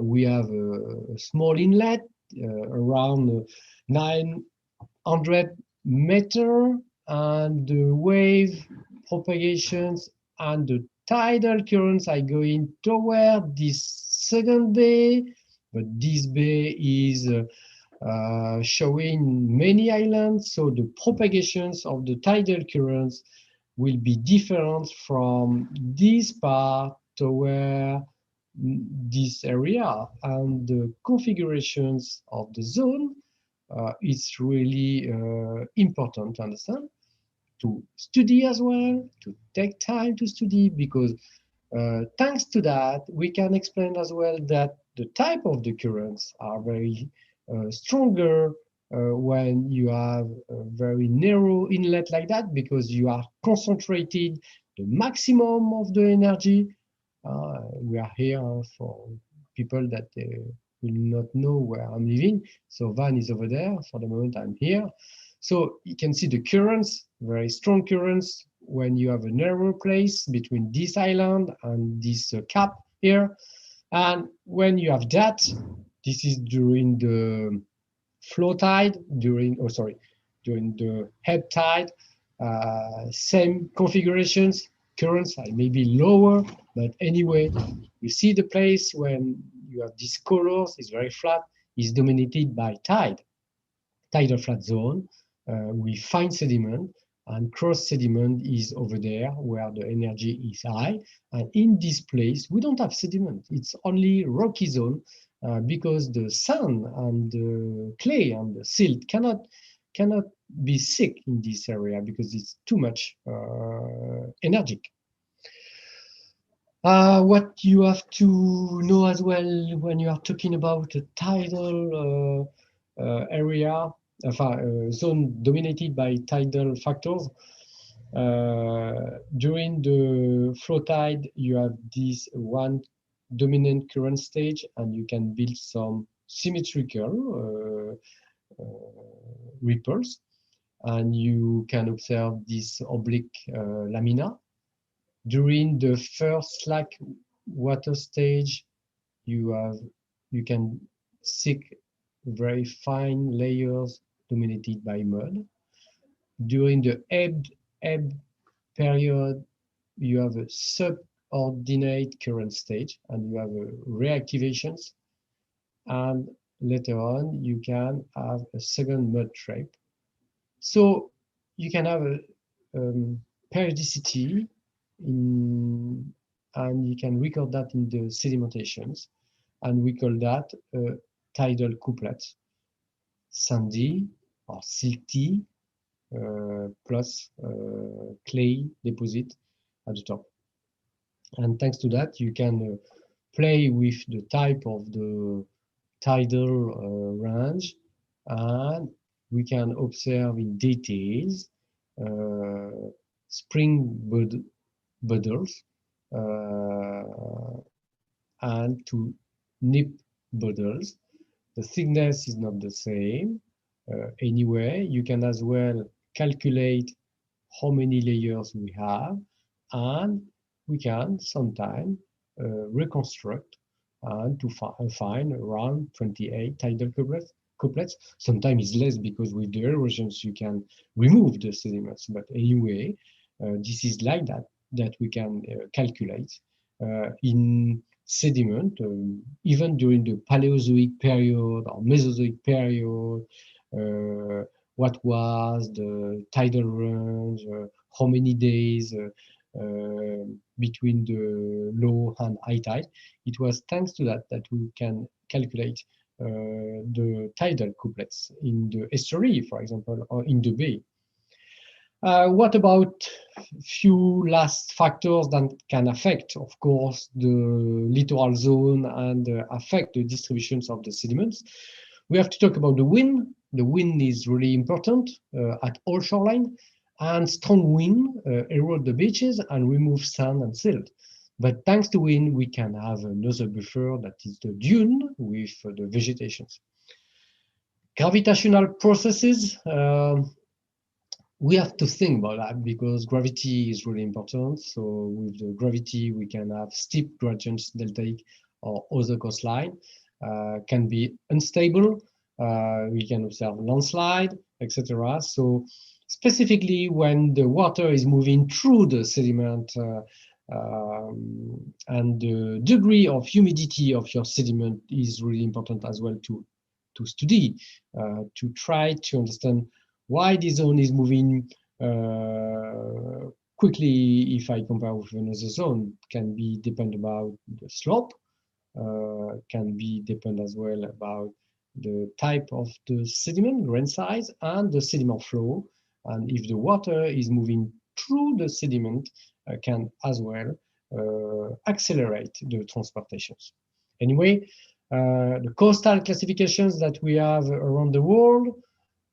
We have a small inlet around 900 meters, and the wave propagations and the tidal currents are going toward this second bay, but this bay is showing many islands, so the propagations of the tidal currents will be different from this part to where this area, and the configurations of the zone is really important to understand, to study as well, to take time to study, because thanks to that we can explain as well that the type of the currents are very stronger when you have a very narrow inlet like that, because you are concentrated the maximum of the energy. We are here for people that will not know where I'm living. So Van is over there. For the moment, I'm here. So you can see the currents, very strong currents, when you have a narrow place between this island and this cap here. And when you have that, this is during the flow tide, during the head tide, same configurations, currents are maybe lower, but anyway, you see the place when you have these colors, it's very flat, is dominated by tidal flat zone with fine sediment, and cross sediment is over there where the energy is high. And in this place, we don't have sediment, it's only rocky zone, because the sand and the clay and the silt cannot be sick in this area because it's too much energetic. What you have to know as well when you are talking about a tidal area, zone dominated by tidal factors, during the flow tide, you have this one dominant current stage, and you can build some symmetrical ripples, and you can observe this oblique lamina. During the first slack water stage, you can see very fine layers dominated by mud. During the ebb period, you have a subordinate current stage, and you have reactivations, and later on you can have a second mud trap. So you can have a periodicity and you can record that in the sedimentations, and we call that tidal couplet, sandy or silty, plus clay deposit at the top. And thanks to that, you can play with the type of the tidal range, and we can observe in details spring bundles and to nip bundles. The thickness is not the same. Anyway, you can as well calculate how many layers we have, and we can sometimes reconstruct and to find around 28 tidal couplets. Sometimes it's less because with the erosions you can remove the sediments, but anyway, this is like that we can calculate in sediment, even during the Paleozoic period or Mesozoic period, what was the tidal range, how many days between the low and high tide. It was thanks to that we can calculate the tidal couplets in the estuary, for example, or in the bay. What about few last factors that can affect, of course, the littoral zone and affect the distributions of the sediments? We have to talk about the wind. The wind is really important at all shoreline, and strong wind erode the beaches and remove sand and silt. But thanks to wind, we can have another buffer that is the dune with the vegetations. Gravitational processes. We have to think about that because gravity is really important. So with the gravity, we can have steep gradients, deltaic or other coastline. Can be unstable. We can observe landslide, etc. So specifically when the water is moving through the sediment and the degree of humidity of your sediment is really important as well to study, to try to understand why this zone is moving quickly if I compare with another zone. Can be depend about the slope, can be depend as well about the type of the sediment, grain size, and the sediment flow. And if the water is moving through the sediment, can as well accelerate the transportations. Anyway, the coastal classifications that we have around the world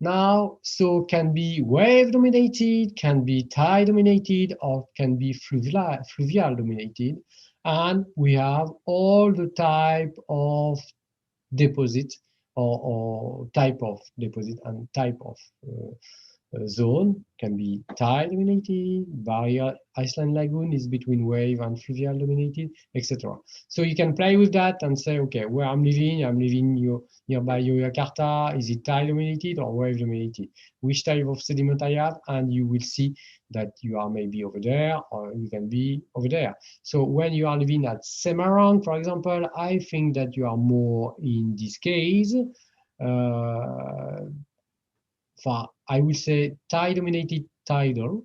now, so can be wave dominated, can be tide dominated, or can be fluvial dominated. And we have all the type of deposit or type of deposit and type of zone. Can be tide dominated, barrier Iceland lagoon is between wave and fluvial dominated, etc. So you can play with that and say, okay, where I'm living nearby Yogyakarta, is it tide dominated or wave dominated? Which type of sediment I have, and you will see that you are maybe over there or you can be over there. So when you are living at Semarang, for example, I think that you are more in this case. I will say tide dominated tidal,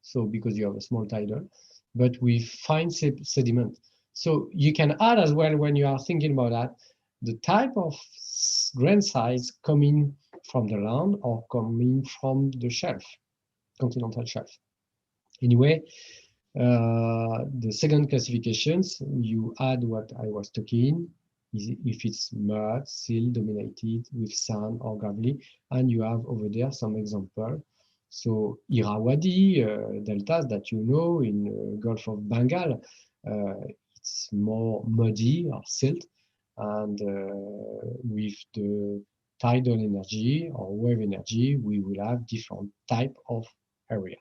so because you have a small tidal, but with fine sediment. So you can add as well, when you are thinking about that, the type of grain size coming from the land or coming from the shelf, continental shelf. Anyway, the second classifications, you add what I was talking, if it's mud, silt dominated with sand or gravelly, and you have over there some example. So Irrawaddy deltas that you know in Gulf of Bengal, it's more muddy or silt, and with the tidal energy or wave energy, we will have different type of area.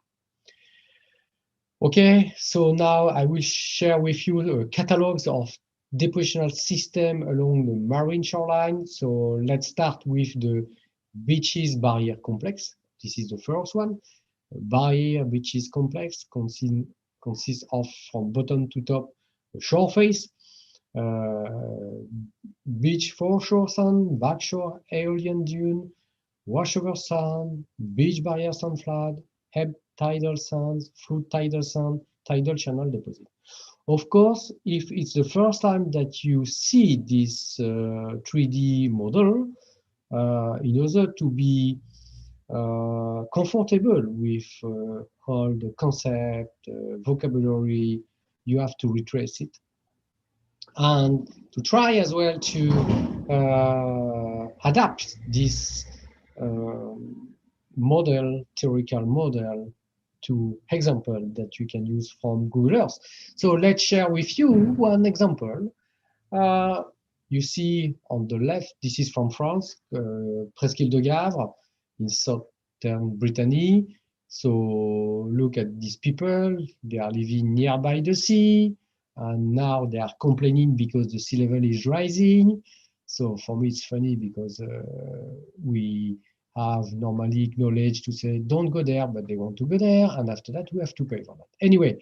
Okay, so now I will share with you catalogs of depositional system along the marine shoreline. So let's start with the beaches barrier complex. This is the first one. Barrier beaches complex consists of, from bottom to top, the shore face, beach foreshore sand, backshore aeolian dune, washover sand, beach barrier sand flat, ebb tidal sands, flood tidal sand, tidal channel deposit. Of course, if it's the first time that you see this 3D model, in order to be comfortable with all the concept, vocabulary. You have to retrace it. And to try as well to adapt this theoretical model to example that you can use from Google Earth. So let's share with you one example. You see on the left, this is from France, Presqu'île de Gavre in southern Brittany. So look at these people, they are living nearby the sea, and now they are complaining because the sea level is rising. So for me, it's funny because we have normally acknowledged to say, don't go there, but they want to go there. And after that, we have to pay for that. Anyway,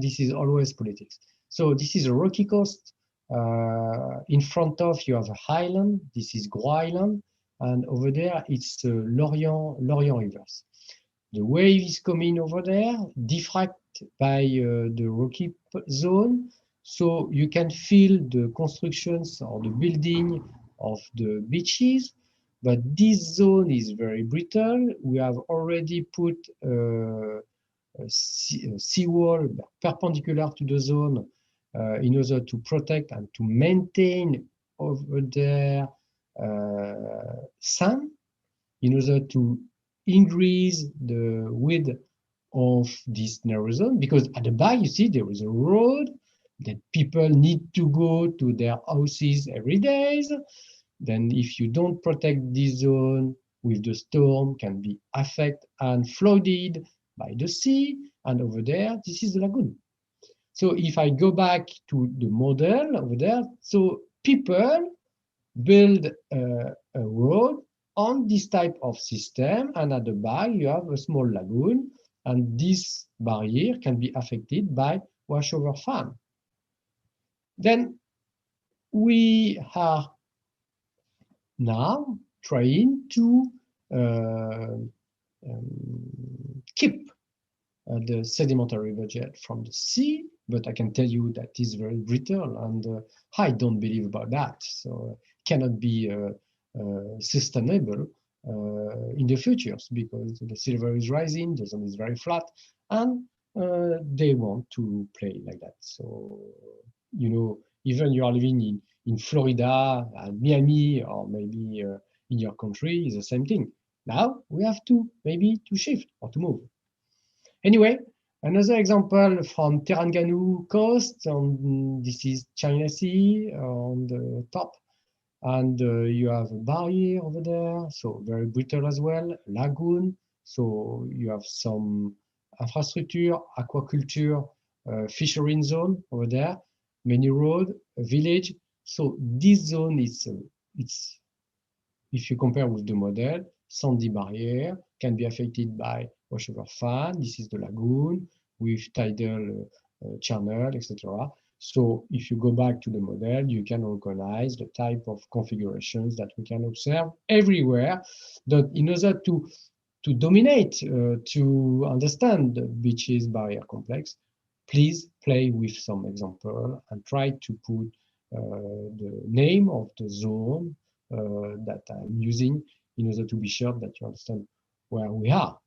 this is always politics. So this is a rocky coast. In front of you have a highland. This is Gros Island. And over there, it's Lorient rivers. The wave is coming over there, diffract by the rocky zone. So you can feel the constructions or the building of the beaches. But this zone is very brittle. We have already put a seawall perpendicular to the zone in order to protect and to maintain over there sand, in order to increase the width of this narrow zone. Because at the back, you see, there is a road that people need to go to their houses every day. Then if you don't protect this zone with the storm, can be affected and flooded by the sea. And over there, this is the lagoon. So if I go back to the model over there, so people build a road on this type of system, and at the back you have a small lagoon, and this barrier can be affected by washover fan. Then we are now trying to keep the sedimentary budget from the sea, but I can tell you that is very brittle, and I don't believe about that. So cannot be sustainable in the futures, because the sea level is rising, the zone is very flat, and they want to play like that. So, you know, even you are living in Florida, Miami, or maybe in your country, is the same thing. Now we have to maybe to shift or to move. Anyway, another example from Terengganu coast, this is China Sea on the top, and you have a barrier over there, so very brittle as well, lagoon, so you have some infrastructure, aquaculture, fishery zone over there, many road, a village. So this zone is, it's, if you compare with the model, sandy barrier can be affected by washover fan. This is the lagoon with tidal channel, etc. So if you go back to the model, you can recognize the type of configurations that we can observe everywhere. That in order to dominate, to understand the beaches barrier complex, please play with some example and try to put the name of the zone that I'm using in order to be sure that you understand where we are.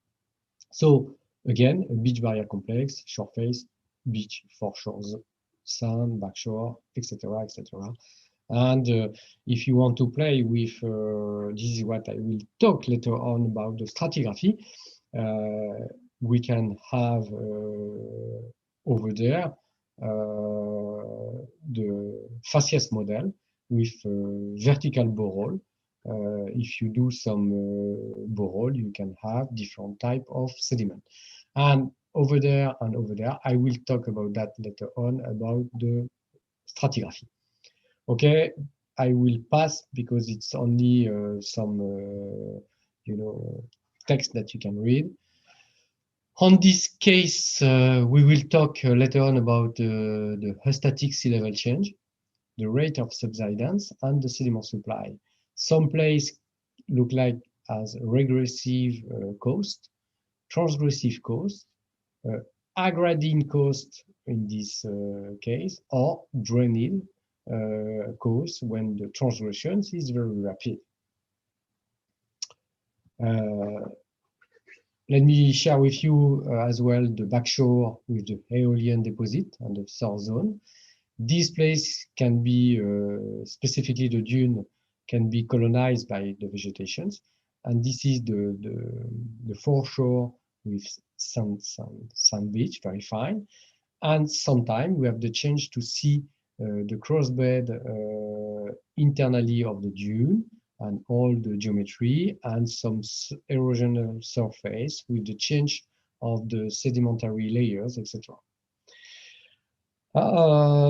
So again, a beach barrier complex, shore face, beach, foreshores, sand, backshore, etc., etc. And if you want to play with, this is what I will talk later on about the stratigraphy. We can have over there the facies model with vertical borehole. If you do some borehole, you can have different type of sediment. And over there and over there, I will talk about that later on about the stratigraphy. Okay, I will pass because it's only some, you know, text that you can read. On this case, we will talk later on about the static sea level change, the rate of subsidence, and the sediment supply. Some places look like as regressive coast, transgressive coast, aggrading coast in this case, or drained coast when the transgression is very rapid. Let me share with you as well the backshore with the Aeolian deposit and the source zone. This place can be, specifically the dune, can be colonized by the vegetations. And this is the foreshore with sand beach, very fine. And sometimes we have the chance to see the crossbed internally of the dune and all the geometry and some erosional surface with the change of the sedimentary layers, etc.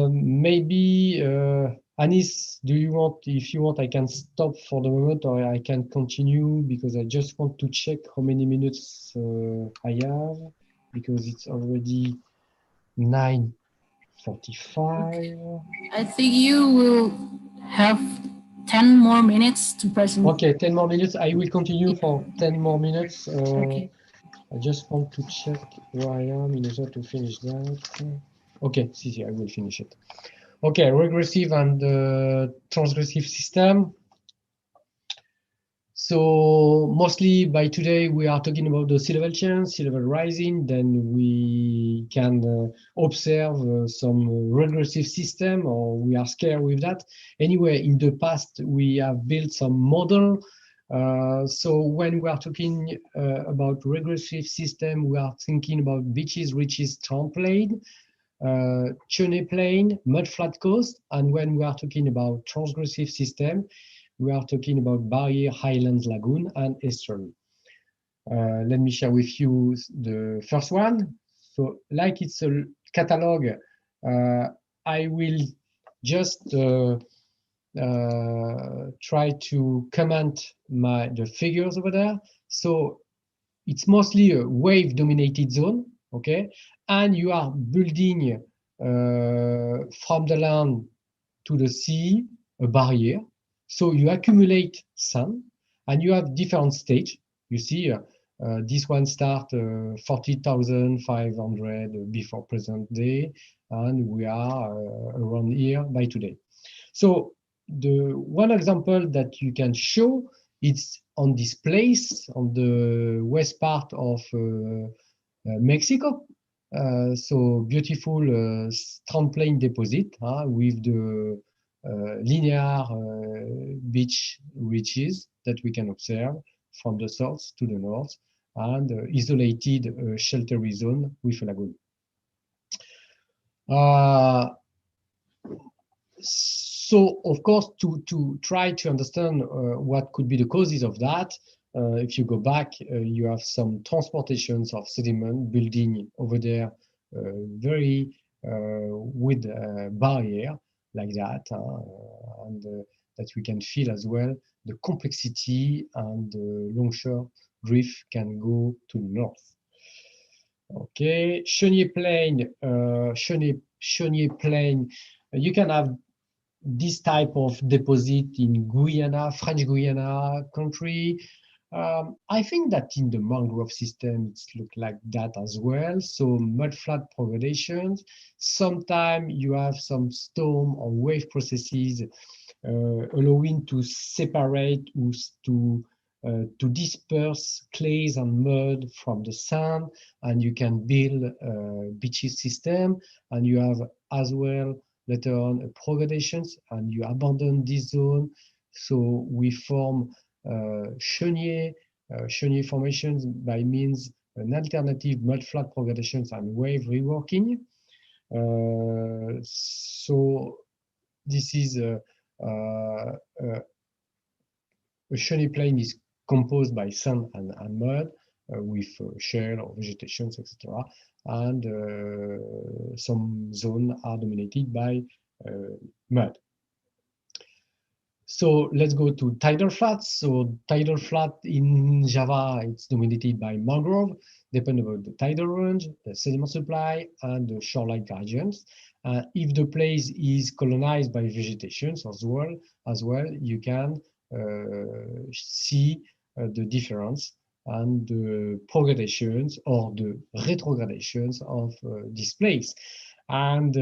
Maybe Anis, do you want, if you want, I can stop for the moment or I can continue because I just want to check how many minutes I have because it's already 9:45. I think you will have 10 more minutes to present. Okay, 10 more minutes. I will continue for 10 more minutes. Okay. I just want to check where I am in order to finish that. Okay, see, I will finish it. Okay, regressive and transgressive system. So mostly by today we are talking about the sea level change, sea level rising. Then we can observe some regressive system, or we are scared with that. Anyway, in the past we have built some model. So when we are talking about regressive system, we are thinking about beaches, ridges, trampoline, channel plain, mudflat coast, and when we are talking about transgressive system, we are talking about barrier, highlands, lagoon, and estuary. Let me share with you the first one. So, like it's a catalog, I will just try to comment the figures over there. So, it's mostly a wave-dominated zone, okay? And you are building from the land to the sea a barrier. So you accumulate sand, and you have different stage. You see, this one start 40,500 before present day, and we are around here by today. So the one example that you can show, it's on this place on the west part of Mexico. So beautiful strand plain deposit with the linear beach ridges that we can observe from the south to the north, and isolated sheltery zone with a lagoon. So, of course, to try to understand what could be the causes of that, if you go back, you have some transportations of sediment building over there, very with barrier like that, and that we can feel as well the complexity and the longshore drift can go to the north. Okay, Chenier Plain, Chenier Plain, you can have this type of deposit in Guyana, French Guiana country. I think that in the mangrove system, it's look like that as well. So mudflat progradations. Sometimes you have some storm or wave processes allowing to separate to disperse clays and mud from the sand, and you can build a beaches system, and you have as well later on progradations, and you abandon this zone. So we form Chenier formations by means an alternative mudflat progradations and wave reworking. So this is a Chenier plain is composed by sand and mud with shale or vegetations, etc. And some zones are dominated by mud. So let's go to tidal flats. So tidal flat in Java, it's dominated by mangrove, depending on the tidal range, the sediment supply, and the shoreline gradients. If the place is colonized by vegetation as well, you can see the difference and the progradations or the retrogradations of this place. And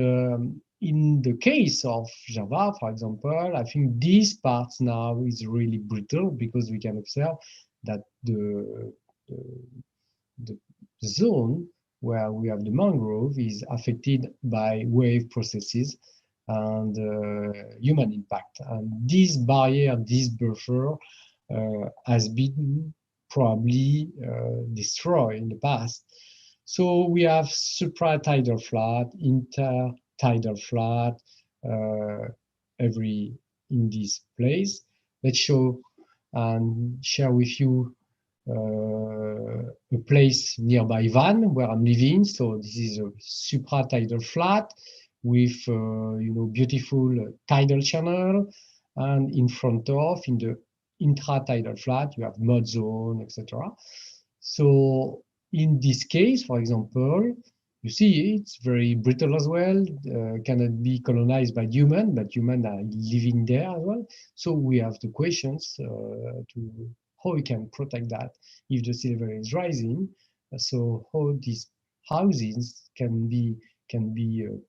in the case of Java, for example, I think this part now is really brittle because we can observe that the zone where we have the mangrove is affected by wave processes and human impact. And this barrier, this buffer, has been probably destroyed in the past. So we have supratidal flat, intertidal flat, every in this place. Let's show and share with you a place nearby Vannes where I'm living. So this is a supratidal flat with beautiful tidal channel, and in front of, in the intratidal flat, you have mud zone, etc. So in this case, for example, you see it's very brittle as well, cannot be colonized by human, but humans are living there as well. So we have the questions to how we can protect that if the sea level is rising. So how these houses can be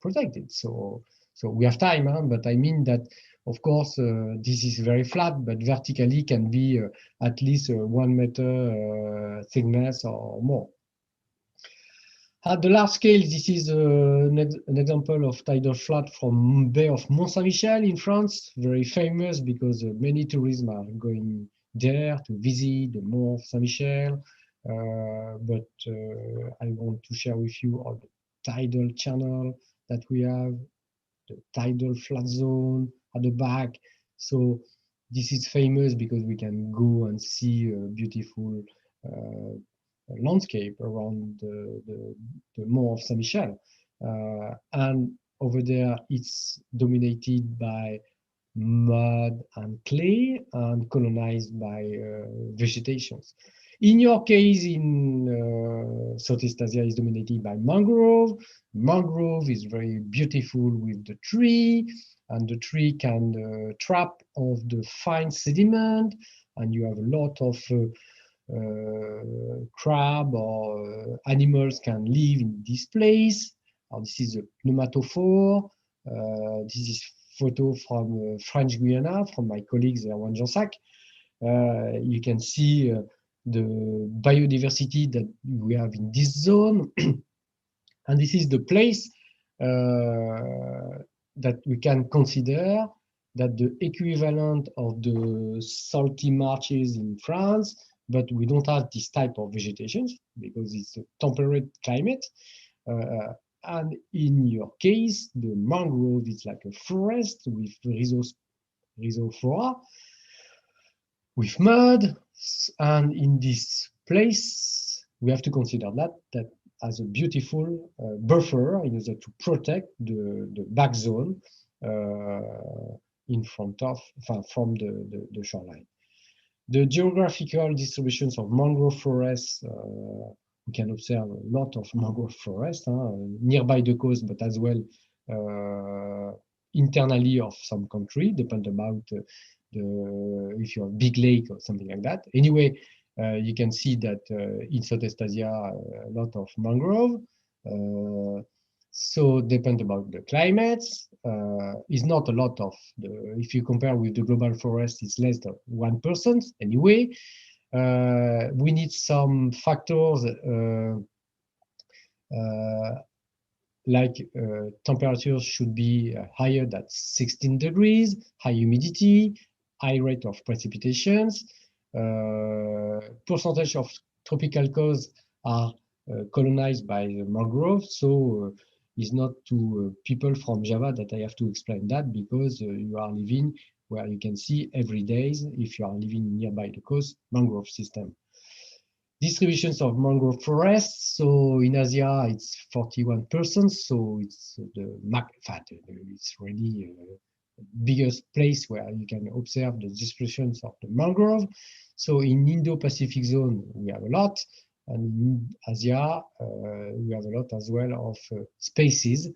protected. So we have time, huh? But I mean that, of course, this is very flat, but vertically can be at least 1 meter thickness or more. At the large scale, this is an example of tidal flat from Bay of Mont Saint-Michel in France, very famous because many tourism are going there to visit the Mont Saint-Michel. But I want to share with you all the tidal channel that we have, the tidal flat zone at the back. So this is famous because we can go and see a beautiful landscape around the Mont of Saint-Michel. And over there, it's dominated by mud and clay and colonized by vegetations. In your case, in Southeast Asia, is dominated by mangrove. Mangrove is very beautiful with the tree, and the tree can trap of the fine sediment, and you have a lot of crab or animals can live in this place. This is a pneumatophore. This is photo from French Guiana, from my colleagues Erwan Jansac. You can see the biodiversity that we have in this zone. And this is the place that we can consider that the equivalent of the salty marshes in France, but we don't have this type of vegetation because it's a temperate climate. And in your case, the mangrove is like a forest with rhizophora, with mud. And in this place, we have to consider that as a beautiful buffer in order to protect the back zone in front of, from the shoreline. The geographical distributions of mangrove forests, we can observe a lot of mangrove forests nearby the coast, but as well internally of some country, depend about if you have big lake or something like that. Anyway, you can see that in Southeast Asia, a lot of mangrove. So depend about the climates. Is not a lot of if you compare with the global forest, it's less than 1%. Anyway, we need some factors like temperatures should be higher than 16 degrees, high humidity, high rate of precipitations, percentage of tropical coasts are colonized by the mangrove. So it's not to people from Java that I have to explain that, because you are living where you can see every day, if you are living nearby the coast, mangrove system. Distributions of mangrove forests. So in Asia, it's 41%. So it's it's really biggest place where you can observe the distributions of the mangrove. So in Indo-Pacific zone, we have a lot. And in Asia, we have a lot as well of species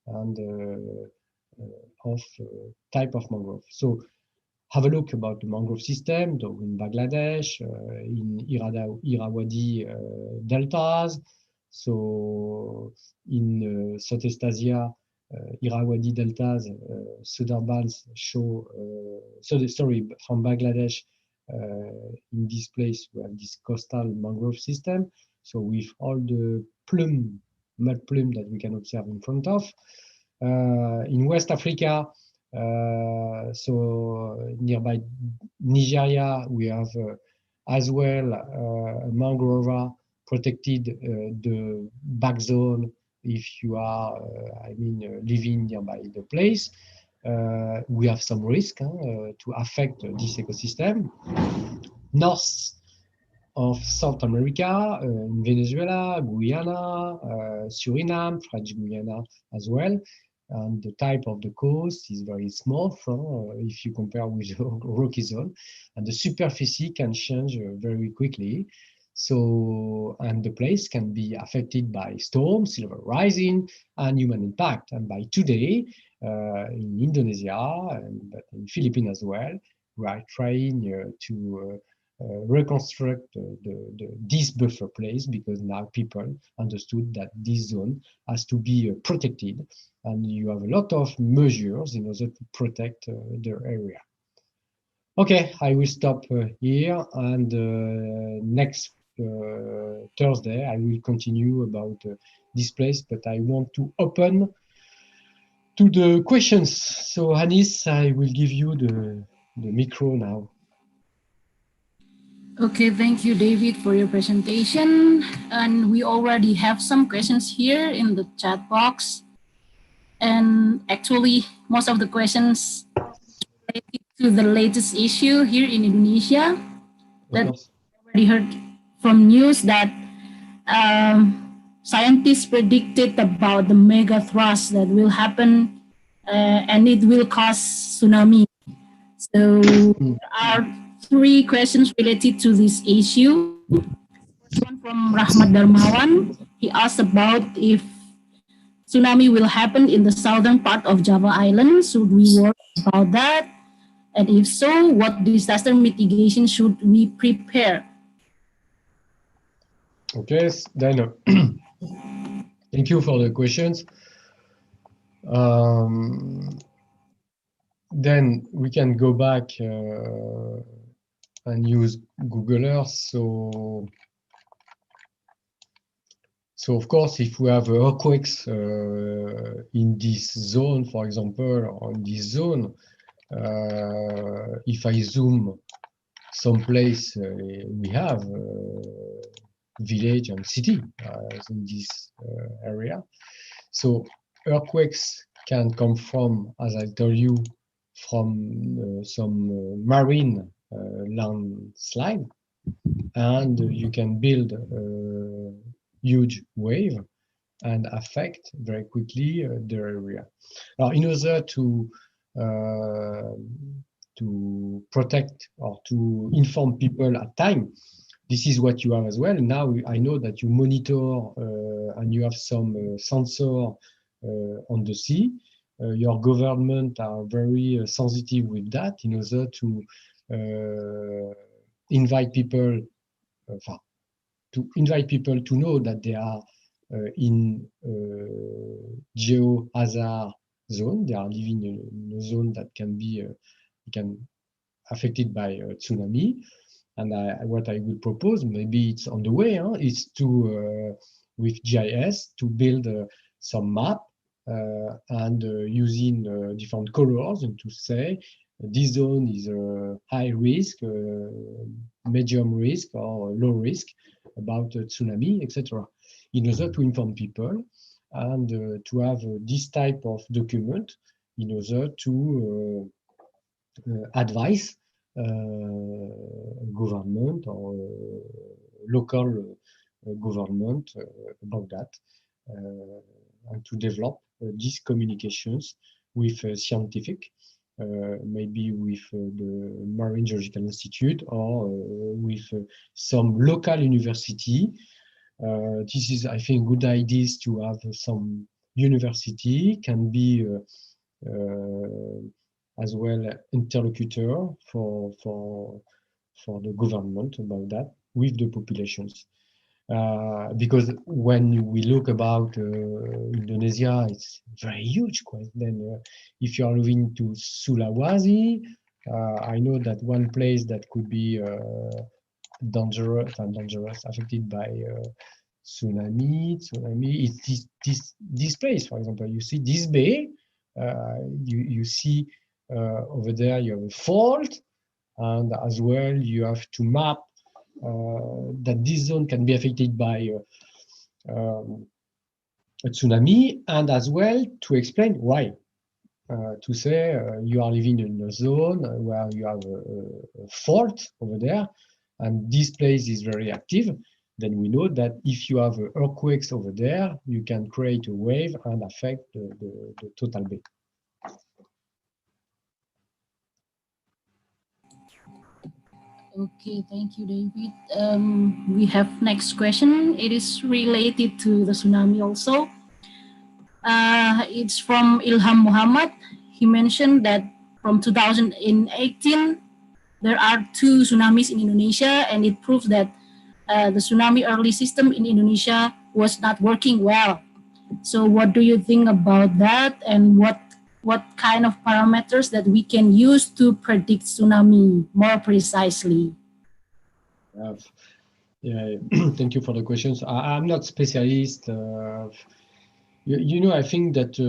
and of type of mangrove. So have a look about the mangrove system in Bangladesh, in Irrawaddy deltas. So in Southeast Asia, Irrawaddy deltas, Sundarbans show, sorry, from Bangladesh, in this place we have this coastal mangrove system. So with all the mud plume that we can observe in front of. In West Africa, so nearby Nigeria, we have as well a mangrove protected the back zone if you are, living nearby the place. We have some risk to affect this ecosystem. North of South America, in Venezuela, Guyana, Suriname, French Guyana as well. And the type of the coast is very small if you compare with the rocky zone. And the superficie can change very quickly. So, and the place can be affected by storms, sea level rising, and human impact. And by today, in Indonesia, but in Philippines as well, we are trying to reconstruct this buffer place because now people understood that this zone has to be protected, and you have a lot of measures in order to protect the area. Okay, I will stop here, and next Thursday I will continue about this place, but I want to open to the questions. So Anis, I will give you the micro now. Okay, thank you, David, for your presentation. And we already have some questions here in the chat box. And actually, most of the questions related to the latest issue here in Indonesia. That already heard from news that scientists predicted about the mega thrust that will happen, and it will cause tsunami. So there are three questions related to this issue. First one from Rahmat Darmawan. He asked about if tsunami will happen in the southern part of Java Island. Should we worry about that? And if so, what disaster mitigation should we prepare? Okay, then thank you for the questions. Then we can go back and use Google Earth. So of course, if we have earthquakes in this zone, for example, on this zone, if I zoom someplace, we have village and city in this area. So earthquakes can come from, as I told you, from some marine landslide, and you can build a huge wave and affect very quickly the area. Now, in order to protect or to inform people at time, this is what you have as well. Now I know that you monitor and you have some sensor on the sea. Your government are very sensitive with that in order to invite people to know that they are in geo-hazard zone. They are living in a zone that can be affected by tsunami. And what I would propose, maybe it's on the way, is to with GIS to build some map and using different colors and to say this zone is high risk, medium risk, or low risk about tsunami, etc. In order to inform people and to have this type of document in order to advise government or local government about that, and to develop these communications with scientific, maybe with the Marine Geological Institute or with some local university. This is, I think, good ideas to have some university, can be as well interlocutor for the government about that with the populations. Because when we look about Indonesia, it's very huge. Then if you are moving to Sulawesi, I know that one place that could be dangerous, affected by tsunami is this place. For example, you see this bay. You see over there you have a fault, and as well you have to map that this zone can be affected by a tsunami, and as well to explain why. To say you are living in a zone where you have a fault over there, and this place is very active, then we know that if you have earthquakes over there, you can create a wave and affect the total bay. Okay, thank you, David. We have next question. It is related to the tsunami also. It's from Ilham Muhammad. He mentioned that from 2018, there are 2 tsunamis in Indonesia, and it proves that the tsunami early system in Indonesia was not working well. So what do you think about that, and what kind of parameters that we can use to predict tsunami more precisely? Yeah, thank you for the questions. I'm not specialist. You know, I think that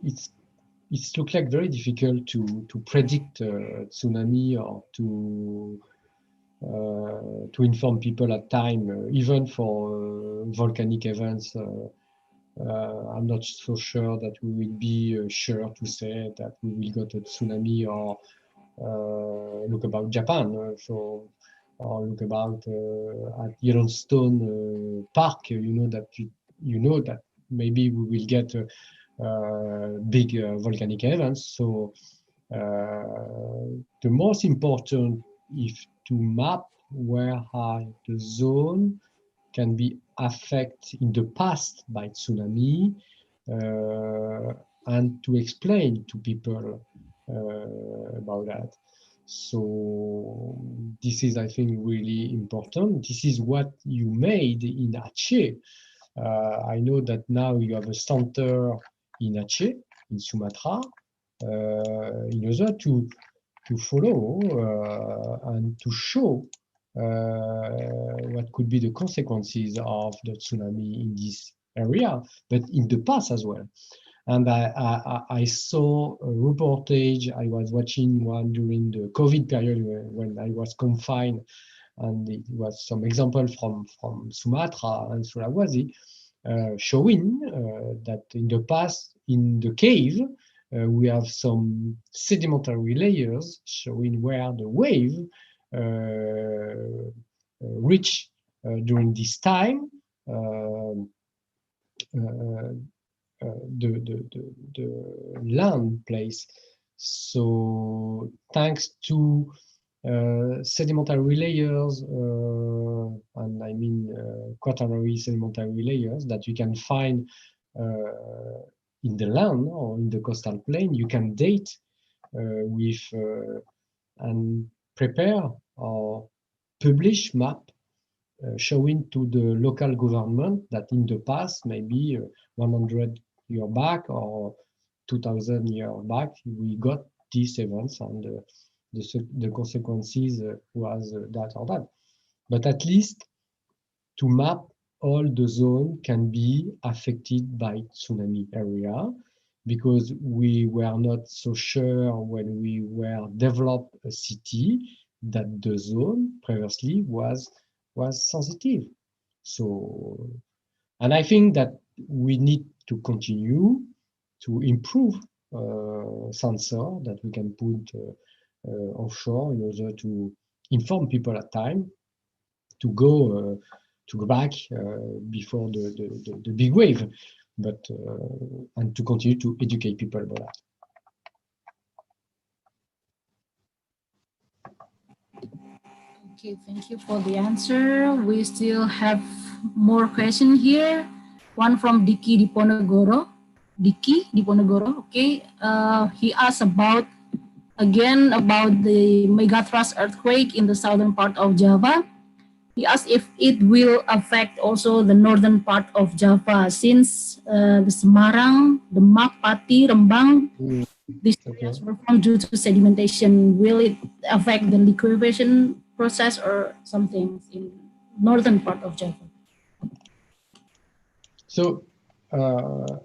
it's look like very difficult to predict tsunami or to inform people at time, even for volcanic events. I'm not so sure that we will be sure to say that we will get a tsunami, or look about Japan. Or look about at Yellowstone Park. You know that maybe we will get big volcanic events. So the most important is to map where are the zone can be affected in the past by tsunami, and to explain to people about that. So this is, I think, really important. This is what you made in Aceh. I know that now you have a center in Aceh, in Sumatra, in order to follow and to show what could be the consequences of the tsunami in this area, but in the past as well. And I saw a reportage. I was watching one during the COVID period when I was confined, and it was some example from Sumatra and Sulawesi, showing that in the past, in the cave, we have some sedimentary layers showing where the wave reach during this time. The land place. So thanks to sedimentary layers, and I mean quaternary sedimentary layers that you can find in the land or in the coastal plain, you can date with and prepare or publish map showing to the local government that in the past, maybe 100 years back or 2000 years back, we got these events, and the consequences was that or that. But at least to map all the zone can be affected by tsunami area, because we were not so sure when we were developed a city that the zone previously was sensitive. So, and I think that we need to continue to improve sensor that we can put offshore in order to inform people at time to go back before the big wave, but and to continue to educate people about that. Okay, thank you for the answer. We still have more questions here. One from Diki Diponegoro. Okay. He asked about the megathrust earthquake in the southern part of Java. He asked if it will affect also the northern part of Java, since the Semarang, Demak, Pati, Rembang These areas were formed due to sedimentation. Will it affect the liquefaction process or something in northern part of Java? So,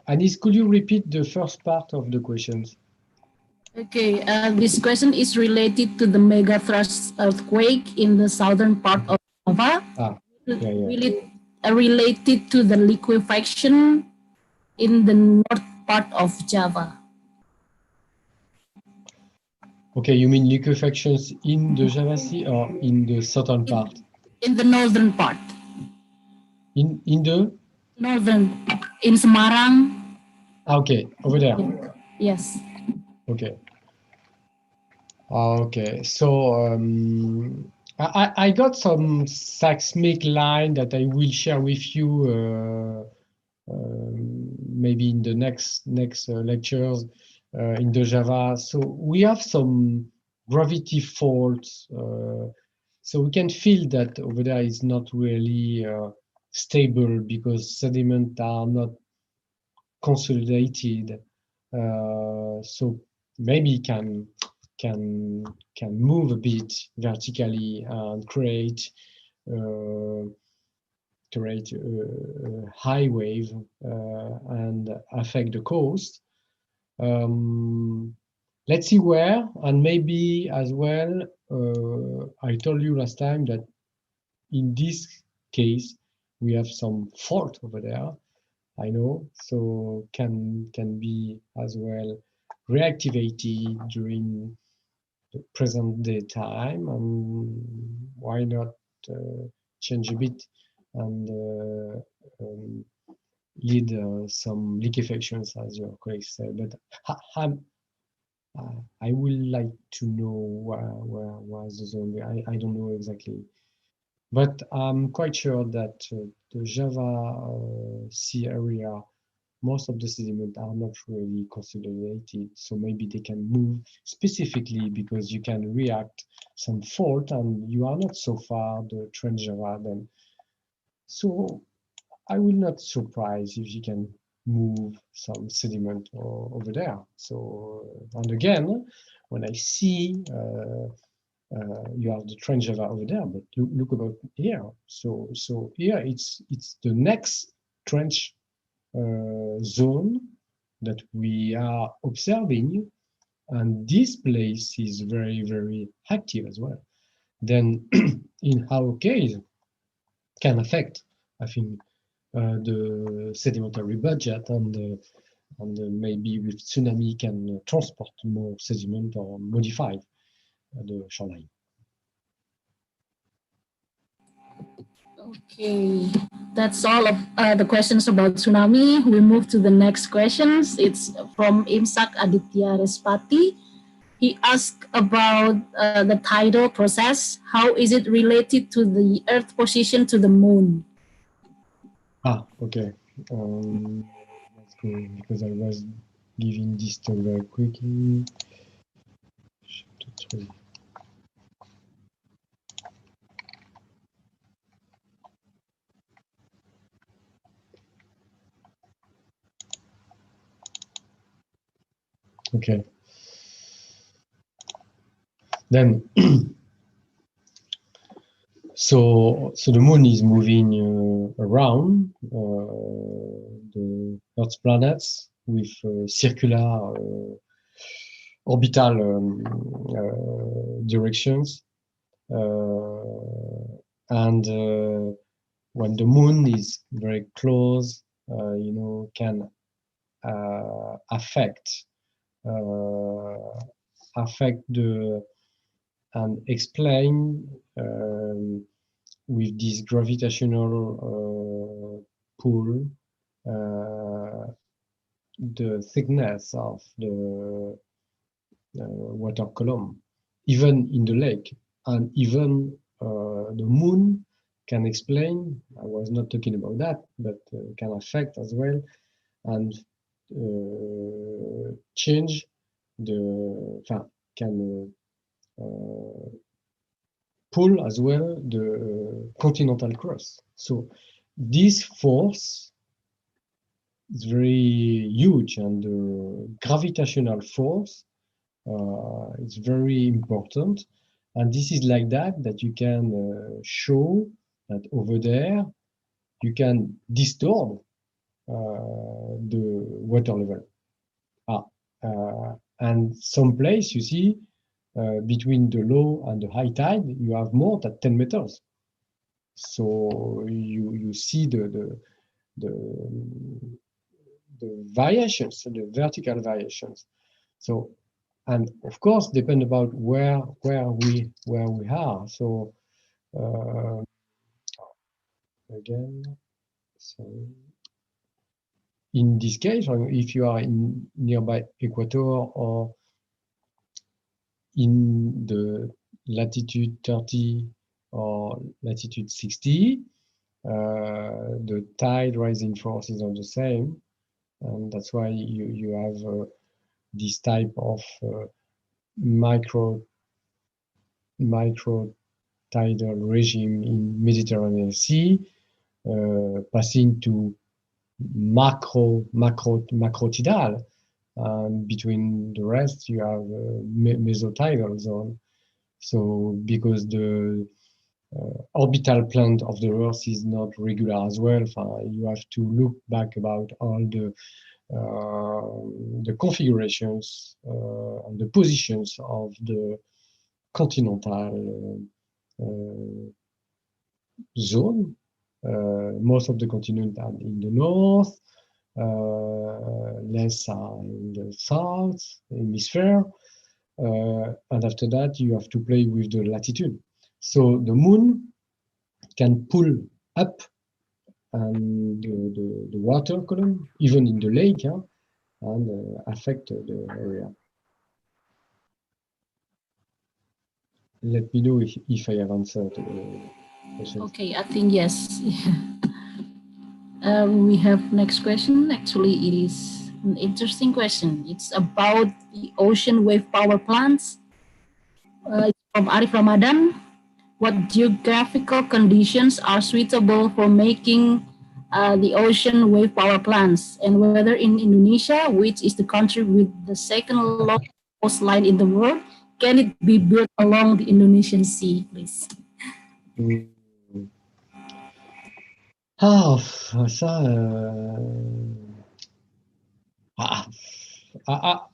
Anis, could you repeat the first part of the questions? Okay, this question is related to the mega thrust earthquake in the southern part of Java. Will it related to the liquefaction in the north part of Java? Okay, you mean liquefactions in the Java Sea or in the southern part? In the northern part. In the? Northern, in Semarang. Okay, over there. Yes. Okay. Okay, so I got some seismic line that I will share with you maybe in the next lectures in the Java. So we have some gravity faults. So we can feel that over there is not really stable because sediment are not consolidated. So maybe can move a bit vertically and create a high wave and affect the coast. Let's see where, and maybe as well, I told you last time that in this case, we have some fault over there, I know, so can be as well reactivated during the present day time, and why not change a bit and lead some liquefactions, as your colleague said. But I would like to know where was the zone. I don't know exactly, but I'm quite sure that the Java Sea area, most of the sediment are not really consolidated, so maybe they can move specifically because you can react some fault and you are not so far the trend Java then. So I will not surprise if you can move some sediment over there. So and again, when I see you have the trend Java over there, but look about here. So here it's the next trench zone that we are observing, and this place is very, very active as well. Then in our case can affect, I think, the sedimentary budget and maybe with tsunami can transport more sediment or modify the shoreline. Okay, that's all of the questions about tsunami. We move to the next questions. It's from Imsak Aditya Respati. He asked about the tidal process. How is it related to the Earth position to the moon? Okay. Let's go because I was giving this talk very quickly. Chapter 3. Okay. Then, so the moon is moving around the Earth's planets with circular orbital directions, and when the moon is very close, can affect the and explain with this gravitational pull the thickness of the water column, even in the lake, and even the moon can explain. I was not talking about that, but can affect as well and change the can pull as well the continental crust. So this force it's very huge, and the gravitational force is very important. And this is like that you can show that over there you can distort the water level. And some place you see between the low and the high tide, you have more than 10 meters. So you see the variations, the vertical variations. So, and of course, depend about where we are. So again, sorry. In this case, if you are in nearby equator or in the latitude 30 or latitude 60, the tide rising force is not the same, and that's why you have this type of micro tidal regime in Mediterranean Sea, passing to macro tidal, and between the rest you have mesotidal zone. So because the orbital plane of the Earth is not regular as well, you have to look back about all the configurations and the positions of the continental zone. Most of the continents are in the north, less are in the south hemisphere, and after that you have to play with the latitude. So the moon can pull up and the water column, even in the lake, and affect the area. Let me know if I have answered the question. Okay, I think yes. We have next question. Actually, it is an interesting question. It's about the ocean wave power plants. It's from Arif Ramadan. What geographical conditions are suitable for making the ocean wave power plants, and whether in Indonesia, which is the country with the second longest coastline in the world, can it be built along the Indonesian Sea, please? Ah, ça. Ah, ah, ah.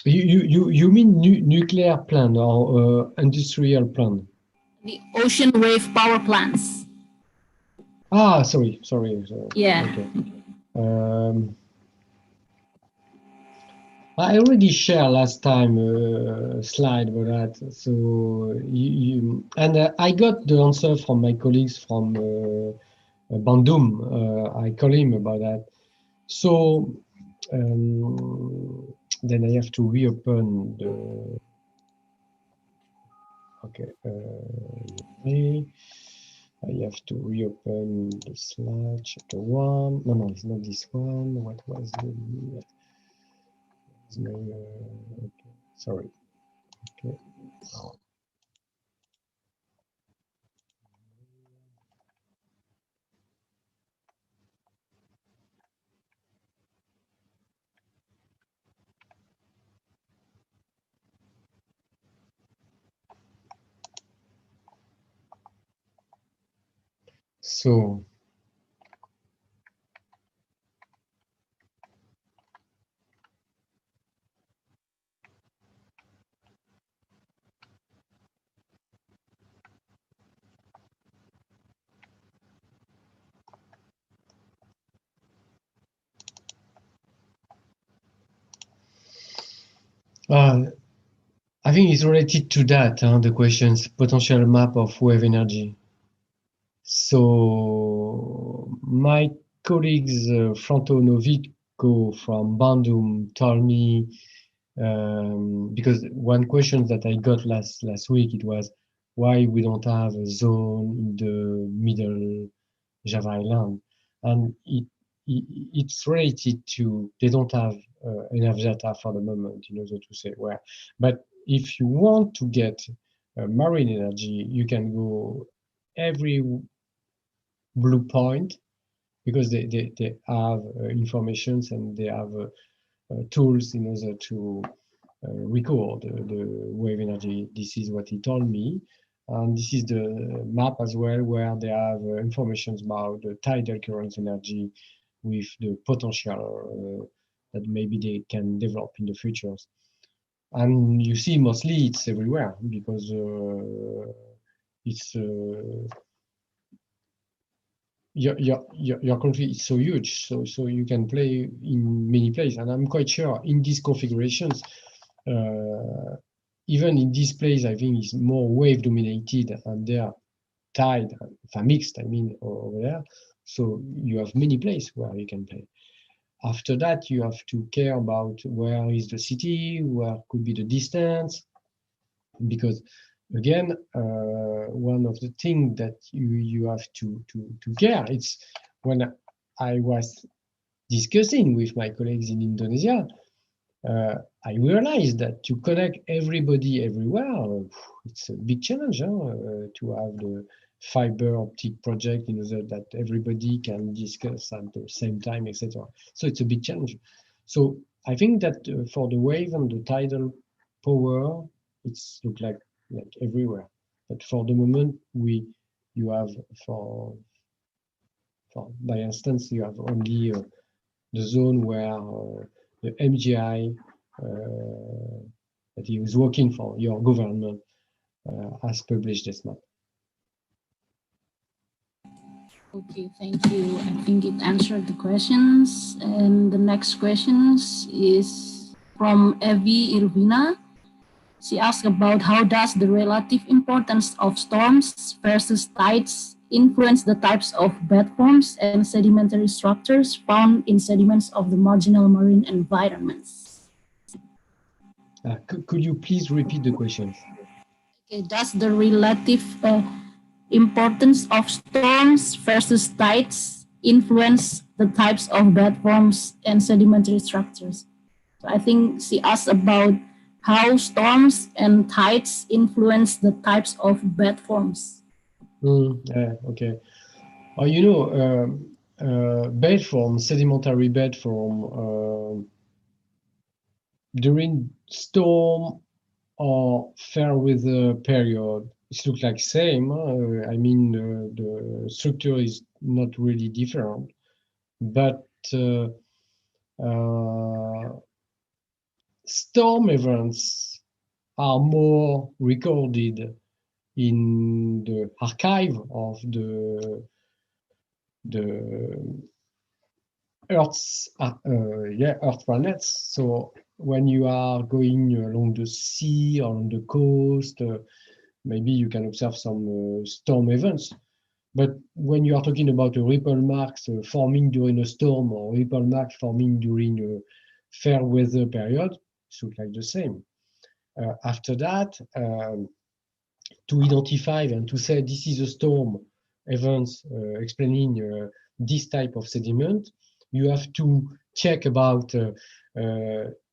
You mean nuclear plant or industrial plant? The ocean wave power plants. Ah, sorry. Yeah. Okay. I already shared last time a slide about that. So I got the answer from my colleagues from Bandung. I call him about that. So then I have to reopen the. Okay. I have to reopen the slide, chapter 1. No, it's not this one. What was the... okay, sorry. Okay. So, I think it's related to that, the questions, potential map of wave energy. So, my colleagues, Franto Novico from Bandung told me, because one question that I got last week, it was why we don't have a zone in the middle Java Island, and it's related to they don't have enough data for the moment in order to say where. But if you want to get marine energy, you can go every blue point because they have informations and they have tools in order to record the wave energy. This is what he told me. And this is the map as well, where they have information about the tidal current energy with the potential that maybe they can develop in the future. And you see, mostly it's everywhere because it's your country is so huge, so you can play in many places. And I'm quite sure in these configurations, even in this place, I think it's more wave dominated, and they are tide, mixed, I mean, over there. So you have many places where you can play. After that, you have to care about where is the city, where could be the distance, because again, one of the things that you have to care, it's when I was discussing with my colleagues in Indonesia, I realized that to connect everybody everywhere, it's a big challenge to have the fiber optic project in order that everybody can discuss at the same time, etc. So it's a big challenge. So I think that for the wave and the tidal power, it's look like everywhere. But for the moment, you have for by instance, you have only the zone where the MGI that he was working for your government has published this map. Okay, thank you. I think it answered the questions. And the next questions is from Evi Irvina. She asked about how does the relative importance of storms versus tides influence the types of bed forms and sedimentary structures found in sediments of the marginal marine environments. Could you please repeat the questions? Okay, does the relative importance of storms versus tides influence the types of bed forms and sedimentary structures? So I think she asked about how storms and tides influence the types of bed forms. Okay. You know, bed form, sedimentary bed form, during storm or fair weather period, it looks like same. I mean, the structure is not really different, but storm events are more recorded in the archive of the Earth's Earth planets. So when you are going along the sea or on the coast, maybe you can observe some storm events. But when you are talking about ripple marks forming during a storm or ripple marks forming during a fair weather period, it looks like the same. After that, to identify and to say this is a storm events explaining this type of sediment, you have to check about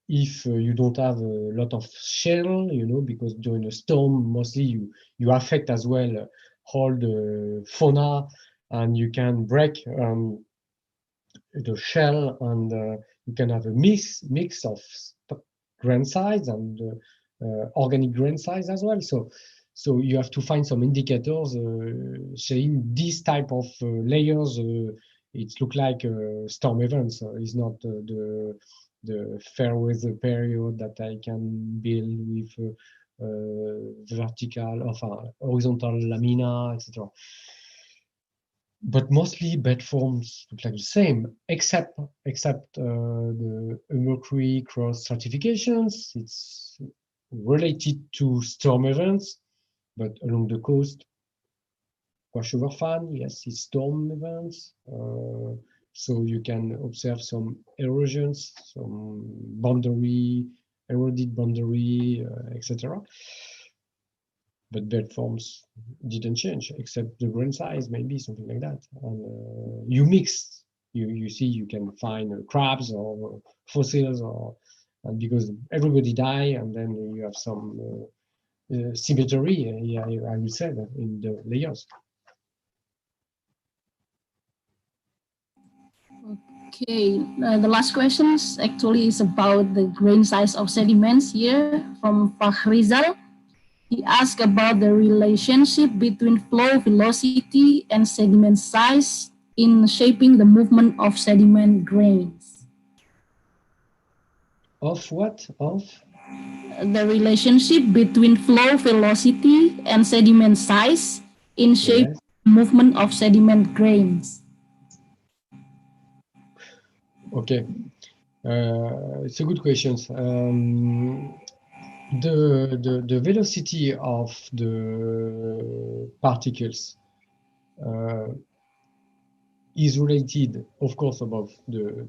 if you don't have a lot of shell, you know, because during a storm, mostly you affect as well all the fauna, and you can break the shell, and you can have a mix of grain size and organic grain size as well. So you have to find some indicators saying this type of layers. It look like storm events. It's not the fair weather period that I can build with vertical, horizontal lamina, etc. But mostly bed forms look like the same, except the mercury cross stratifications. It's related to storm events, but along the coast, washover fan, yes, it's storm events. So you can observe some erosions, some boundary, eroded boundary, etc. But bed forms didn't change, except the grain size, maybe something like that. And you mix, you see, you can find crabs or fossils, and because everybody die, and then you have some symmetry, I would say, in the layers. Okay, the last questions actually is about the grain size of sediments here from Fahrizal. He asked about the relationship between flow velocity and sediment size in shaping the movement of sediment grains. Of what? Of? The relationship between flow velocity and sediment size in shaping Yes. the movement of sediment grains. Okay. It's a good question. The velocity of the particles is related, of course, above the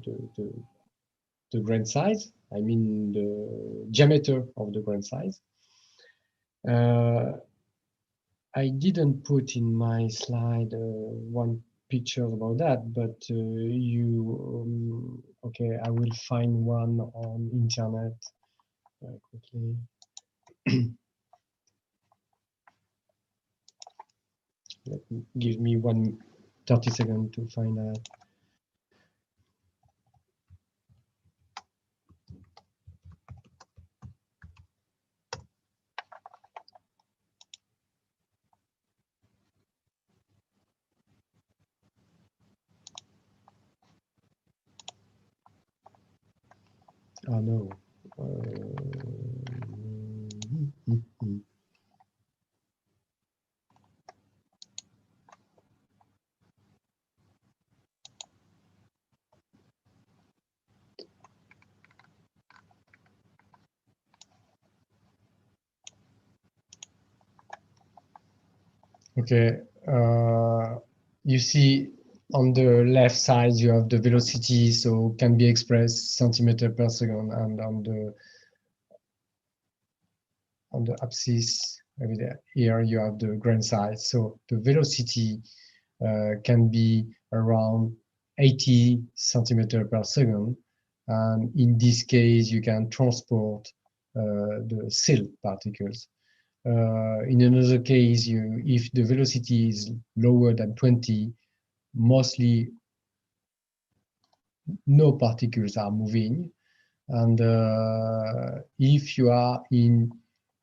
grain size. I mean the diameter of the grain size. I didn't put in my slide one picture about that, but okay, I will find one on internet quickly. Give me 30 seconds to find that. Oh no. Okay. You see on the left side you have the velocity, so can be expressed centimeter per second, and on the axis over there, here you have the grain size. So the velocity can be around 80 centimeter per second, and in this case you can transport the silt particles. In another case, if the velocity is lower than 20, mostly no particles are moving. And if you are in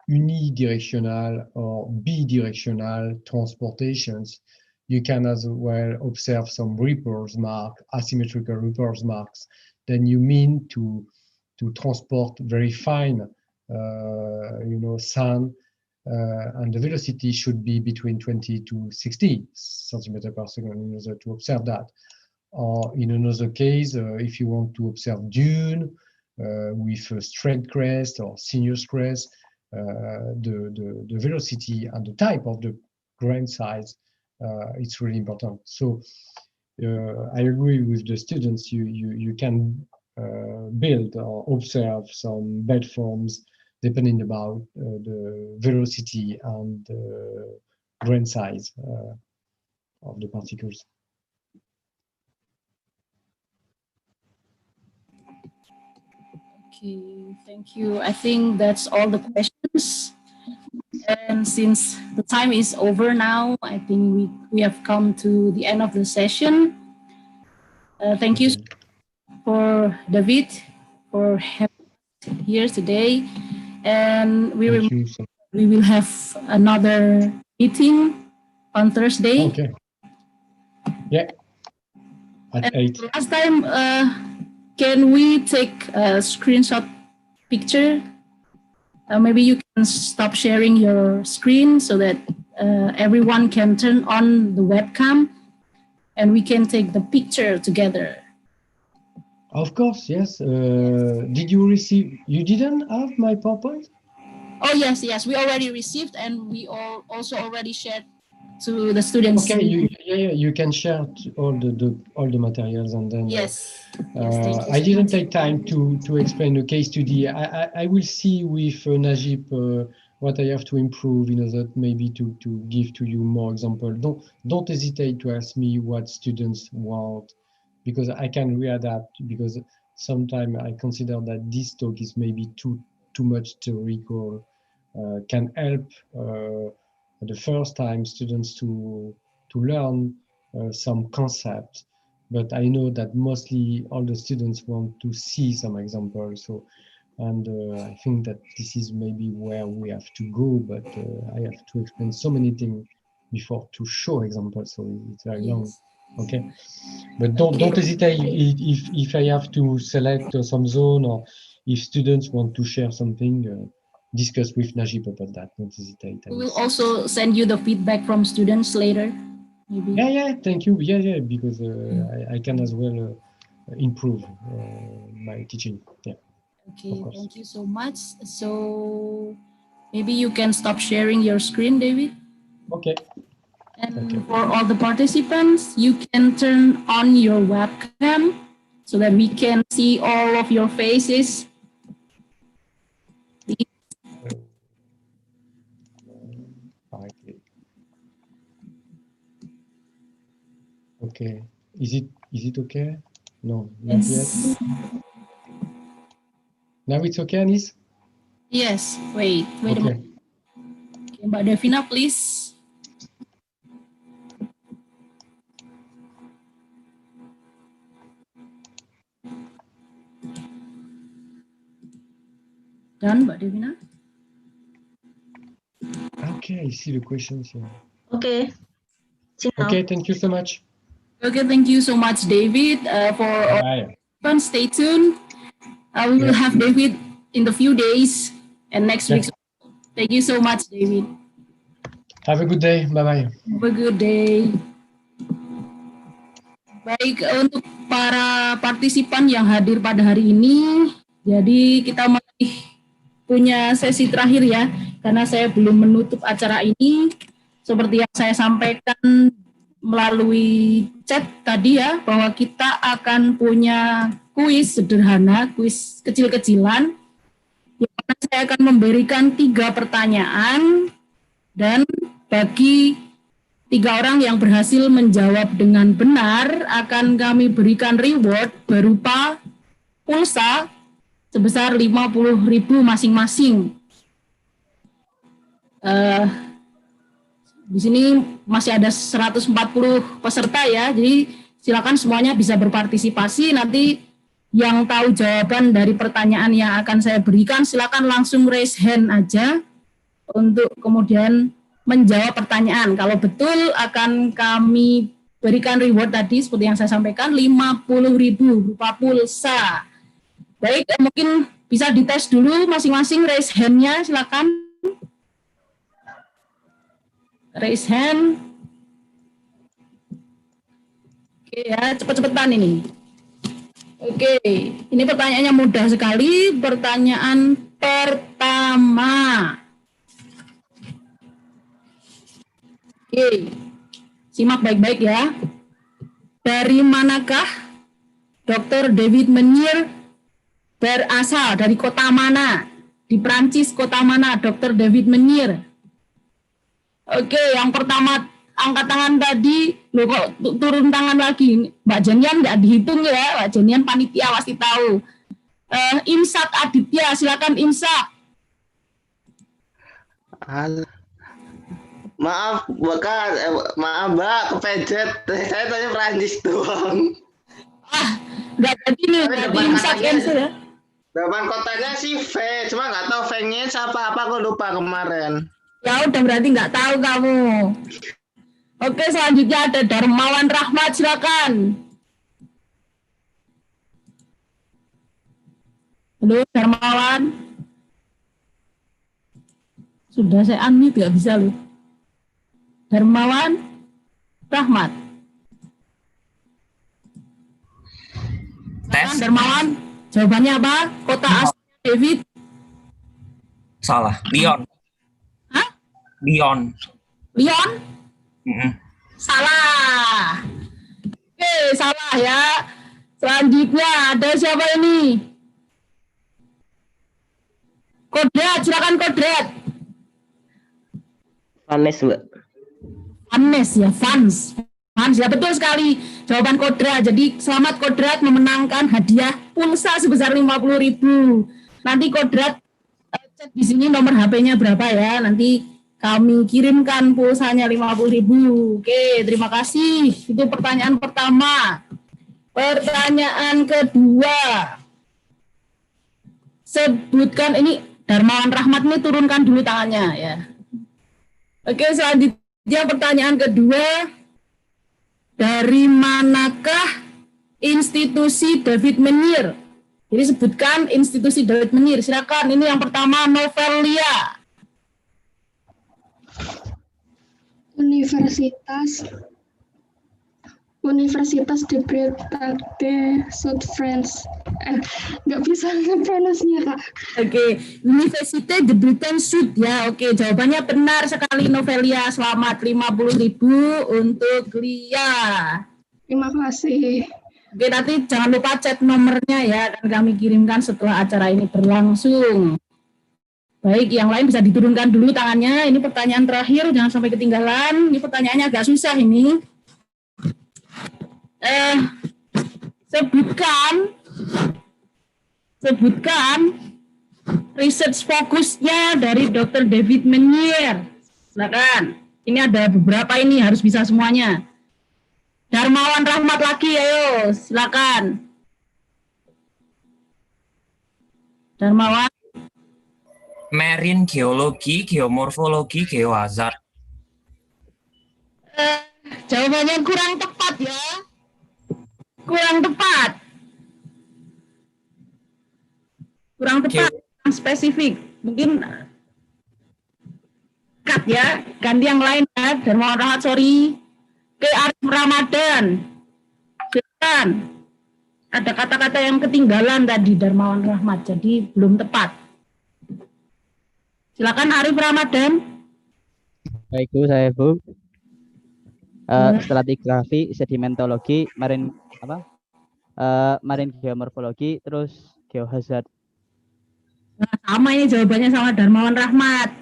unidirectional or bidirectional transportations, you can as well observe some ripples mark, asymmetrical ripples marks. Then you mean to transport very fine, sand, and the velocity should be between 20 to 60 centimeter per second in order to observe that. Or in another case, if you want to observe dune with a straight crest or sinuous crest, the velocity and the type of the grain size, it's really important. So I agree with the students. You can build or observe some bed forms depending about the velocity and the grain size of the particles. Okay, thank you. I think that's all the questions. And since the time is over now, I think we have come to the end of the session. Thank you Okay. for David for having us here today. And Thank you. we will have another meeting on Thursday. Okay. Yeah. At And 8. last time, can we take a screenshot picture? Maybe you can stop sharing your screen so that everyone can turn on the webcam and we can take the picture together. Of course, yes. Did you receive? You didn't have my PowerPoint? Oh yes, yes, we already received and we all also already shared to the students. Okay, you can share all the materials, and then Yes, yes, thank you I so didn't much. take time to explain the case study. I will see with Najib what I have to improve in order maybe to give to you more example. Don't hesitate to ask me what students want, because I can readapt, because sometimes I consider that this talk is maybe too much theoretical. Can help the first time students to learn some concept, but I know that mostly all the students want to see some examples. So, and I think that this is maybe where we have to go, but I have to explain so many things before to show examples, so it's very long. Okay, but don't hesitate if I have to select some zone, or if students want to share something, discuss with Najib about that. Don't hesitate. We will also send you the feedback from students later. Maybe. Yeah, thank you. Yeah, because I can as well improve my teaching. Yeah. Okay, thank you so much. So maybe you can stop sharing your screen, David. Okay. And for all the participants, you can turn on your webcam so that we can see all of your faces. Okay. Is it okay? No, not yet. Now it's okay, Anis? Yes. Wait a minute. Okay, Mbak Devina, please. Done, Mbak Devina? Okay, I see the questions here. Okay. Okay, thank you so much. Okay, thank you so much, David. For all, stay tuned. We will have David in the few days and next week. Thank you so much, David. Have a good day. Bye-bye. Have a good day. Baik, untuk para partisipan yang hadir pada hari ini, jadi kita masih punya sesi terakhir ya, karena saya belum menutup acara ini. Seperti yang saya sampaikan melalui chat tadi ya, bahwa kita akan punya kuis sederhana, kuis kecil-kecilan, yang mana saya akan memberikan 3 pertanyaan, dan bagi 3 orang yang berhasil menjawab dengan benar akan kami berikan reward berupa pulsa sebesar 50.000 masing-masing. Di sini masih ada 140 peserta ya, jadi silakan semuanya bisa berpartisipasi. Nanti yang tahu jawaban dari pertanyaan yang akan saya berikan, silakan langsung raise hand aja untuk kemudian menjawab pertanyaan. Kalau betul akan kami berikan reward tadi seperti yang saya sampaikan, 50.000 berupa pulsa. Baik, mungkin bisa dites dulu masing-masing, raise hand-nya silakan. Raise hand. Oke ya, cepet-cepetan ini. Oke, ini pertanyaannya mudah sekali. Pertanyaan pertama. Oke, simak baik-baik ya. Dari manakah Dr. David Menier berasal? Dari kota mana? Di Prancis kota mana Dr. David Menier? Oke, yang pertama angkat tangan tadi, loh kok turun tangan lagi? Mbak Jenian nggak dihitung ya, Mbak Jenian panitia pasti tahu. Imsak Aditya, silakan Imsak. Maaf, maaf Mbak, kepencet. Saya tanya Prancis doang. Nggak jadi nih, berarti Imsak answer ya. Depan kotanya sih V, cuma nggak tahu V-nya siapa, aku lupa kemarin. Ya udah, berarti nggak tahu kamu. Oke, selanjutnya ada Darmawan Rahmat, silakan. Halo Darmawan. Sudah saya unmute, nggak bisa loh. Darmawan Rahmat. Tes. Darmawan, jawabannya apa? Kota aslinya David? Salah, Lyon. Hah? Lyon. Lyon? Salah. Oke, salah ya. Selanjutnya ada siapa ini? Kodrat, silakan Kodrat. Vanes, Mbak. Vanes ya, Vans ya, betul sekali jawaban Kodrat. Jadi selamat Kodrat memenangkan hadiah pulsa sebesar 50.000. Nanti Kodrat cek di sini nomor HP-nya berapa ya. Nanti kami kirimkan pulsanya 50.000. Oke, terima kasih. Itu pertanyaan pertama. Pertanyaan kedua. Sebutkan ini Darmawan Rahmat nih, turunkan dulu tangannya ya. Oke, selanjutnya pertanyaan kedua. Dari manakah institusi David Menier? Jadi sebutkan institusi David Menier. Silakan. Ini yang pertama Novelia. Universitas de Bretagne, South France. Nggak bisa nge-pronounce-nya, Kak. Oke, Université de Bretagne Sud ya. Oke, jawabannya benar sekali Novelia. Selamat 50.000 untuk Lia. Terima kasih. Oke, nanti jangan lupa chat nomornya ya, akan kami kirimkan setelah acara ini berlangsung. Baik, yang lain bisa diturunkan dulu tangannya. Ini pertanyaan terakhir, jangan sampai ketinggalan. Ini pertanyaannya agak susah ini. Sebutkan research fokusnya dari Dr. David Menier. Silakan. Ini ada beberapa, ini harus bisa semuanya. Darmawan Rahmat lagi, ayo silakan. Darmawan. Marine geologi, geomorfologi, geohazard. Jawabannya kurang tepat ya. Kurang tepat. Kurang spesifik. Mungkin cut ya. Ganti yang lain ya. Darmawan Rahmat, sorry. Oke, Arif Ramadan. Silakan. Ada kata-kata yang ketinggalan tadi Darmawan Rahmat, jadi belum tepat. Silakan Arif Ramadan. Baik Bu, saya Bu. Stratigrafi, sedimentologi, marine geomorfologi, terus geohazard. Nah, sama ini jawabannya sama Darmawan Rahmat.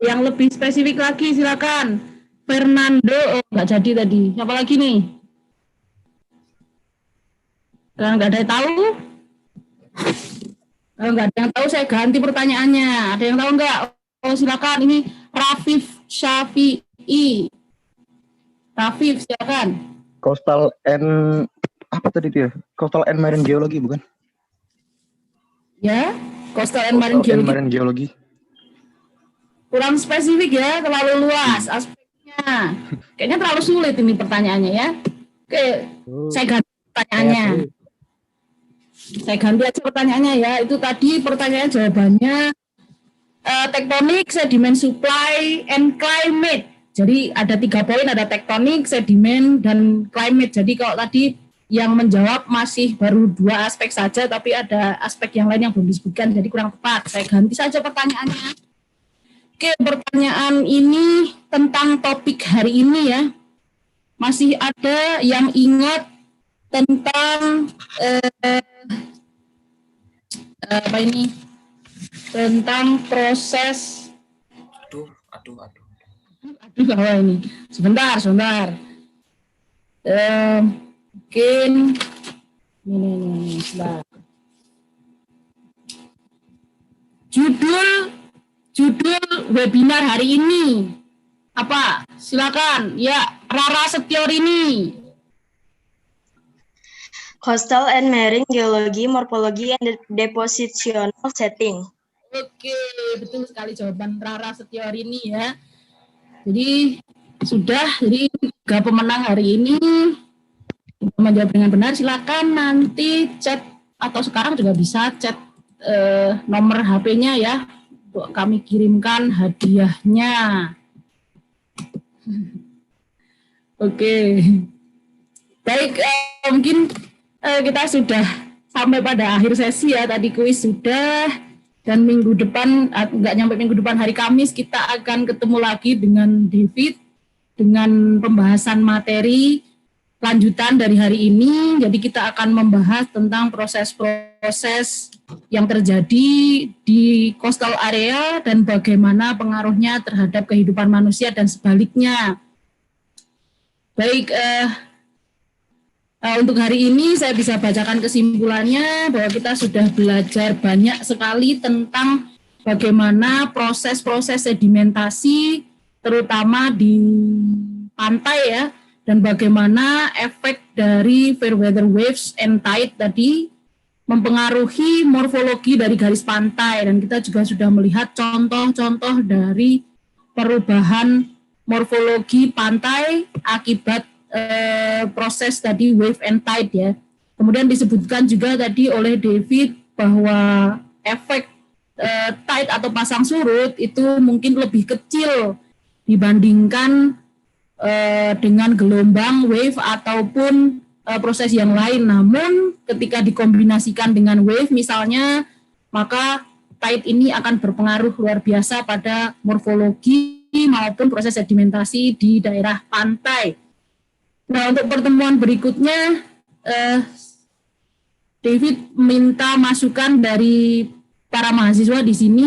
Yang lebih spesifik lagi silakan. Fernando, nggak jadi tadi. Siapa lagi nih? Kalau nggak ada yang tahu? Kalau nggak ada yang tahu, saya ganti pertanyaannya. Ada yang tahu nggak? Oh, silakan. Ini Rafif Syafi'i. Rafif, silakan. Coastal and apa tadi dia? Coastal and Marine Geology bukan? Ya, Coastal and Marine Geology. Kurang spesifik ya, terlalu luas aspeknya. Kayaknya terlalu sulit ini pertanyaannya ya. Oke, saya ganti pertanyaannya. Saya ganti aja pertanyaannya ya. Itu tadi pertanyaan jawabannya tektonik, sedimen supply, and climate. Jadi ada 3 poin, ada tektonik, sedimen, dan climate. Jadi kalau tadi yang menjawab masih baru 2 aspek saja, tapi ada aspek yang lain yang belum disebutkan, jadi kurang tepat. Saya ganti saja pertanyaannya. Oke, pertanyaan ini tentang topik hari ini ya. Masih ada yang ingat tentang apa ini? Tentang proses. Aduh. Bahwa ini sebentar. Mungkin ini sebentar. Judul webinar hari ini apa? Silakan ya, Rara Setiorini. Coastal and Marine Geology, Morphology, and Depositional Setting. Oke, betul sekali jawaban Rara Setiorini ya. Jadi jadi 3 pemenang hari ini menjawab dengan benar. Silakan nanti chat atau sekarang juga bisa chat nomor HP-nya ya, untuk kami kirimkan hadiahnya. Oke. Baik, mungkin kita sudah sampai pada akhir sesi ya. Tadi kuis sudah. Dan minggu depan, nggak nyampe minggu depan, hari Kamis kita akan ketemu lagi dengan David dengan pembahasan materi lanjutan dari hari ini. Jadi kita akan membahas tentang proses-proses yang terjadi di coastal area dan bagaimana pengaruhnya terhadap kehidupan manusia dan sebaliknya. Baik, untuk hari ini saya bisa bacakan kesimpulannya bahwa kita sudah belajar banyak sekali tentang bagaimana proses-proses sedimentasi terutama di pantai ya, dan bagaimana efek dari fairweather waves and tide tadi mempengaruhi morfologi dari garis pantai, dan kita juga sudah melihat contoh-contoh dari perubahan morfologi pantai akibat proses tadi wave and tide ya. Kemudian disebutkan juga tadi oleh David bahwa efek tide atau pasang surut itu mungkin lebih kecil dibandingkan dengan gelombang wave ataupun proses yang lain. Namun ketika dikombinasikan dengan wave misalnya, maka tide ini akan berpengaruh luar biasa pada morfologi maupun proses sedimentasi di daerah pantai. Nah, untuk pertemuan berikutnya, David minta masukan dari para mahasiswa di sini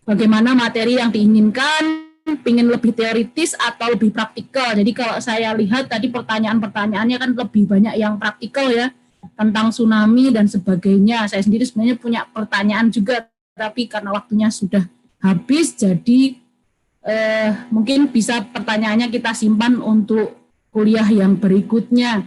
bagaimana materi yang diinginkan, ingin lebih teoritis atau lebih praktikal. Jadi kalau saya lihat tadi pertanyaan-pertanyaannya kan lebih banyak yang praktikal ya, tentang tsunami dan sebagainya. Saya sendiri sebenarnya punya pertanyaan juga, tapi karena waktunya sudah habis, jadi mungkin bisa pertanyaannya kita simpan untuk kuliah yang berikutnya.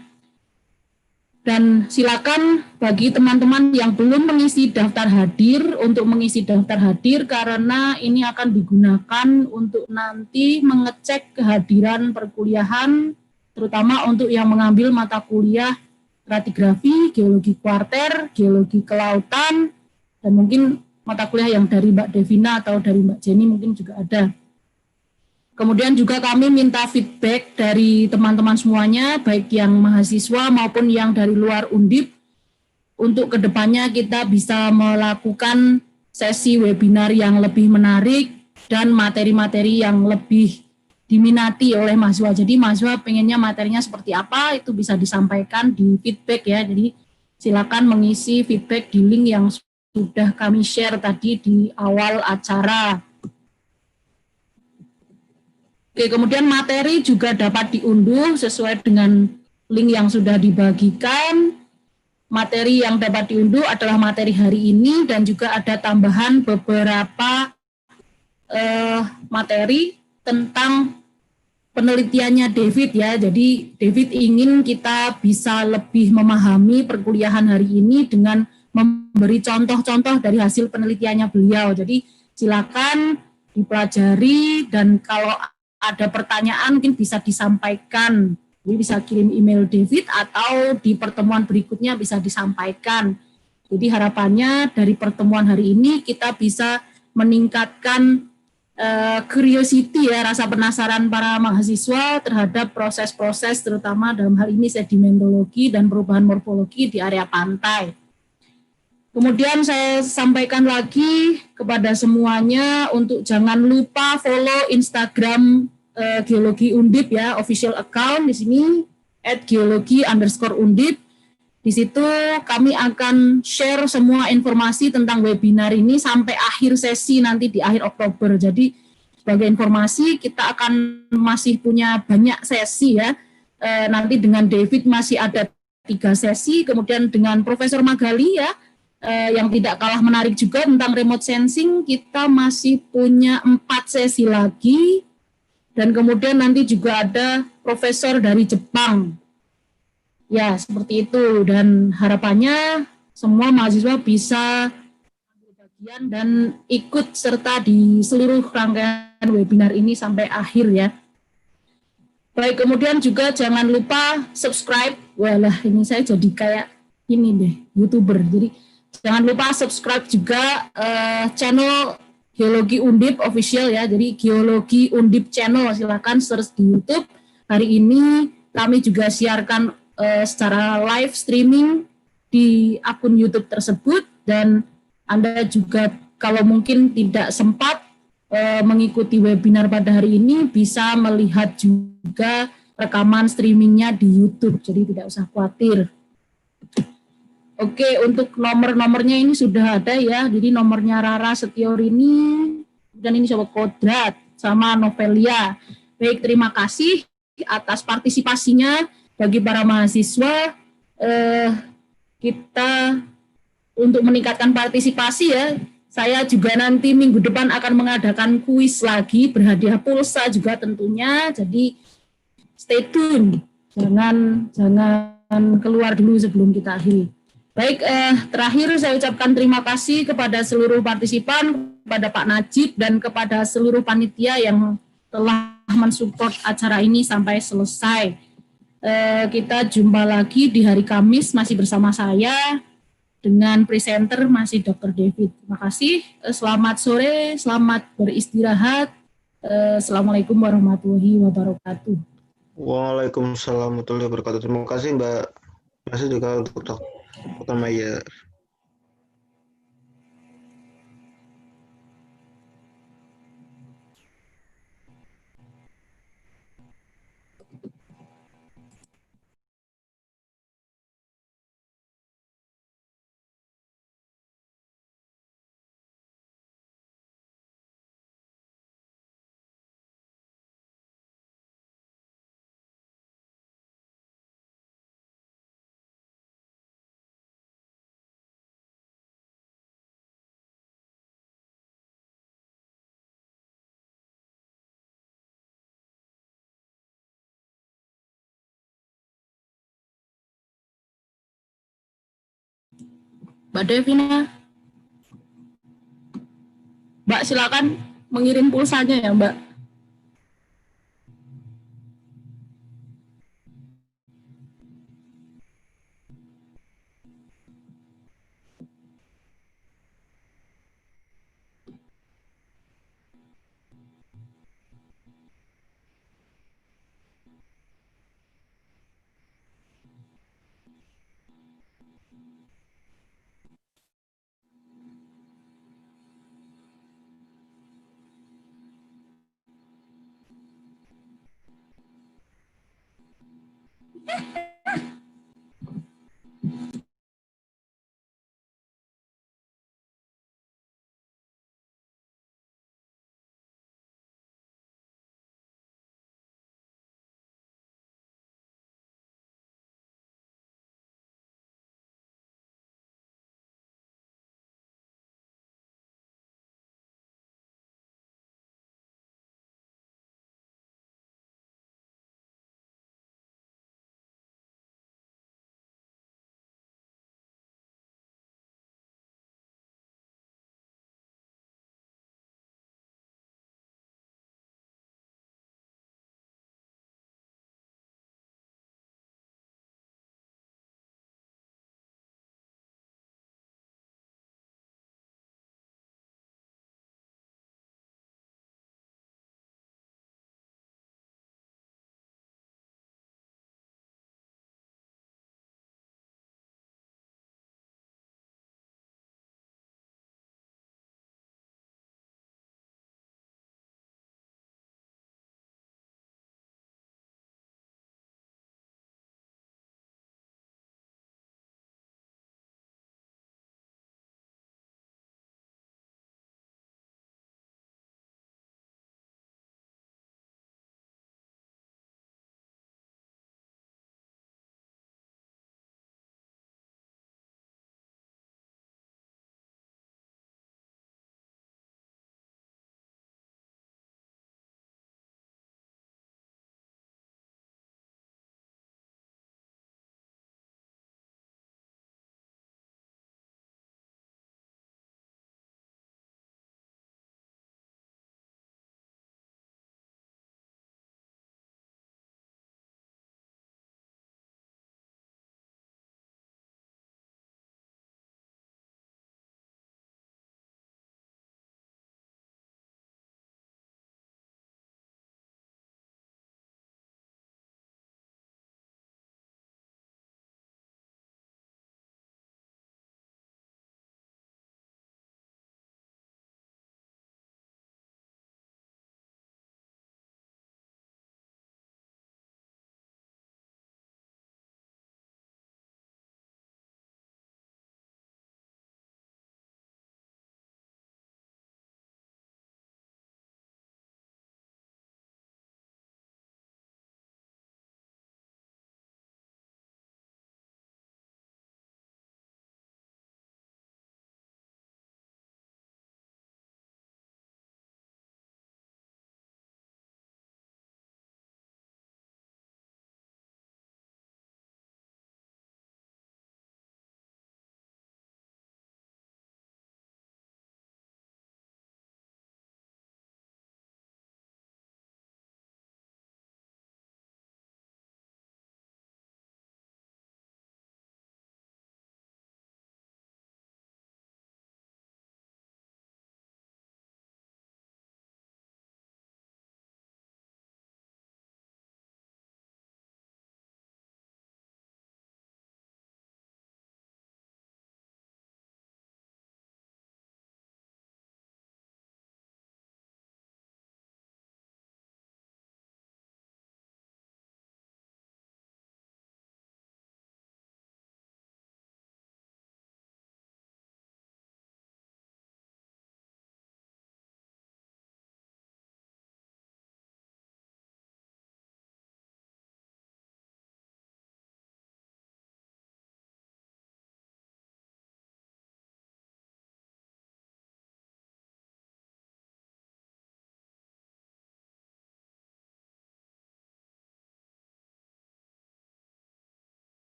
Dan silakan bagi teman-teman yang belum mengisi daftar hadir untuk mengisi daftar hadir, karena ini akan digunakan untuk nanti mengecek kehadiran perkuliahan, terutama untuk yang mengambil mata kuliah stratigrafi, geologi kuarter, geologi kelautan, dan mungkin mata kuliah yang dari Mbak Devina atau dari Mbak Jenny mungkin juga ada. Kemudian juga kami minta feedback dari teman-teman semuanya, baik yang mahasiswa maupun yang dari luar Undip, untuk kedepannya kita bisa melakukan sesi webinar yang lebih menarik dan materi-materi yang lebih diminati oleh mahasiswa. Jadi mahasiswa pengennya materinya seperti apa, itu bisa disampaikan di feedback ya. Jadi silakan mengisi feedback di link yang sudah kami share tadi di awal acara. Oke, kemudian materi juga dapat diunduh sesuai dengan link yang sudah dibagikan. Materi yang dapat diunduh adalah materi hari ini dan juga ada tambahan beberapa materi tentang penelitiannya David ya. Jadi David ingin kita bisa lebih memahami perkuliahan hari ini dengan memberi contoh-contoh dari hasil penelitiannya beliau. Jadi silakan dipelajari, dan kalau ada pertanyaan mungkin bisa disampaikan, jadi bisa kirim email David atau di pertemuan berikutnya bisa disampaikan. Jadi harapannya dari pertemuan hari ini kita bisa meningkatkan curiosity ya, rasa penasaran para mahasiswa terhadap proses-proses terutama dalam hal ini sedimentologi dan perubahan morfologi di area pantai. Kemudian saya sampaikan lagi kepada semuanya untuk jangan lupa follow Instagram Geologi Undip ya, official account di sini @geologi_undip. Di situ kami akan share semua informasi tentang webinar ini sampai akhir sesi nanti di akhir Oktober. Jadi sebagai informasi kita akan masih punya banyak sesi ya. Nanti dengan David masih ada 3 sesi, kemudian dengan Profesor Magali ya, yang tidak kalah menarik juga tentang remote sensing, kita masih punya 4 sesi lagi, dan kemudian nanti juga ada profesor dari Jepang. Ya, seperti itu, dan harapannya semua mahasiswa bisa ambil bagian dan ikut serta di seluruh rangkaian webinar ini sampai akhir ya. Baik, kemudian juga jangan lupa subscribe. Walah, ini saya jadi kayak ini deh, YouTuber. Jadi jangan lupa subscribe juga channel Geologi Undip official ya. Jadi Geologi Undip channel, silakan search di YouTube. Hari ini kami juga siarkan secara live streaming di akun YouTube tersebut, dan Anda juga kalau mungkin tidak sempat mengikuti webinar pada hari ini bisa melihat juga rekaman streamingnya di YouTube. Jadi tidak usah khawatir. Oke, untuk nomor-nomornya ini sudah ada ya. Jadi nomornya Rara Setiorini, dan ini Sobat Kodrat, sama Novelia. Baik, terima kasih atas partisipasinya bagi para mahasiswa. Kita untuk meningkatkan partisipasi ya, saya juga nanti minggu depan akan mengadakan kuis lagi, berhadiah pulsa juga tentunya. Jadi stay tune, jangan keluar dulu sebelum kita akhiri. Baik, terakhir saya ucapkan terima kasih kepada seluruh partisipan, kepada Pak Najib, dan kepada seluruh panitia yang telah mensupport acara ini sampai selesai. Kita jumpa lagi di hari Kamis, masih bersama saya, dengan presenter masih Dr. David. Terima kasih, selamat sore, selamat beristirahat. Assalamualaikum warahmatullahi wabarakatuh. Waalaikumsalam warahmatullahi wabarakatuh. Terima kasih Mbak. Terima kasih juga untuk Dr. Maya. Mbak Devina, Mbak silakan mengirim pulsanya ya Mbak.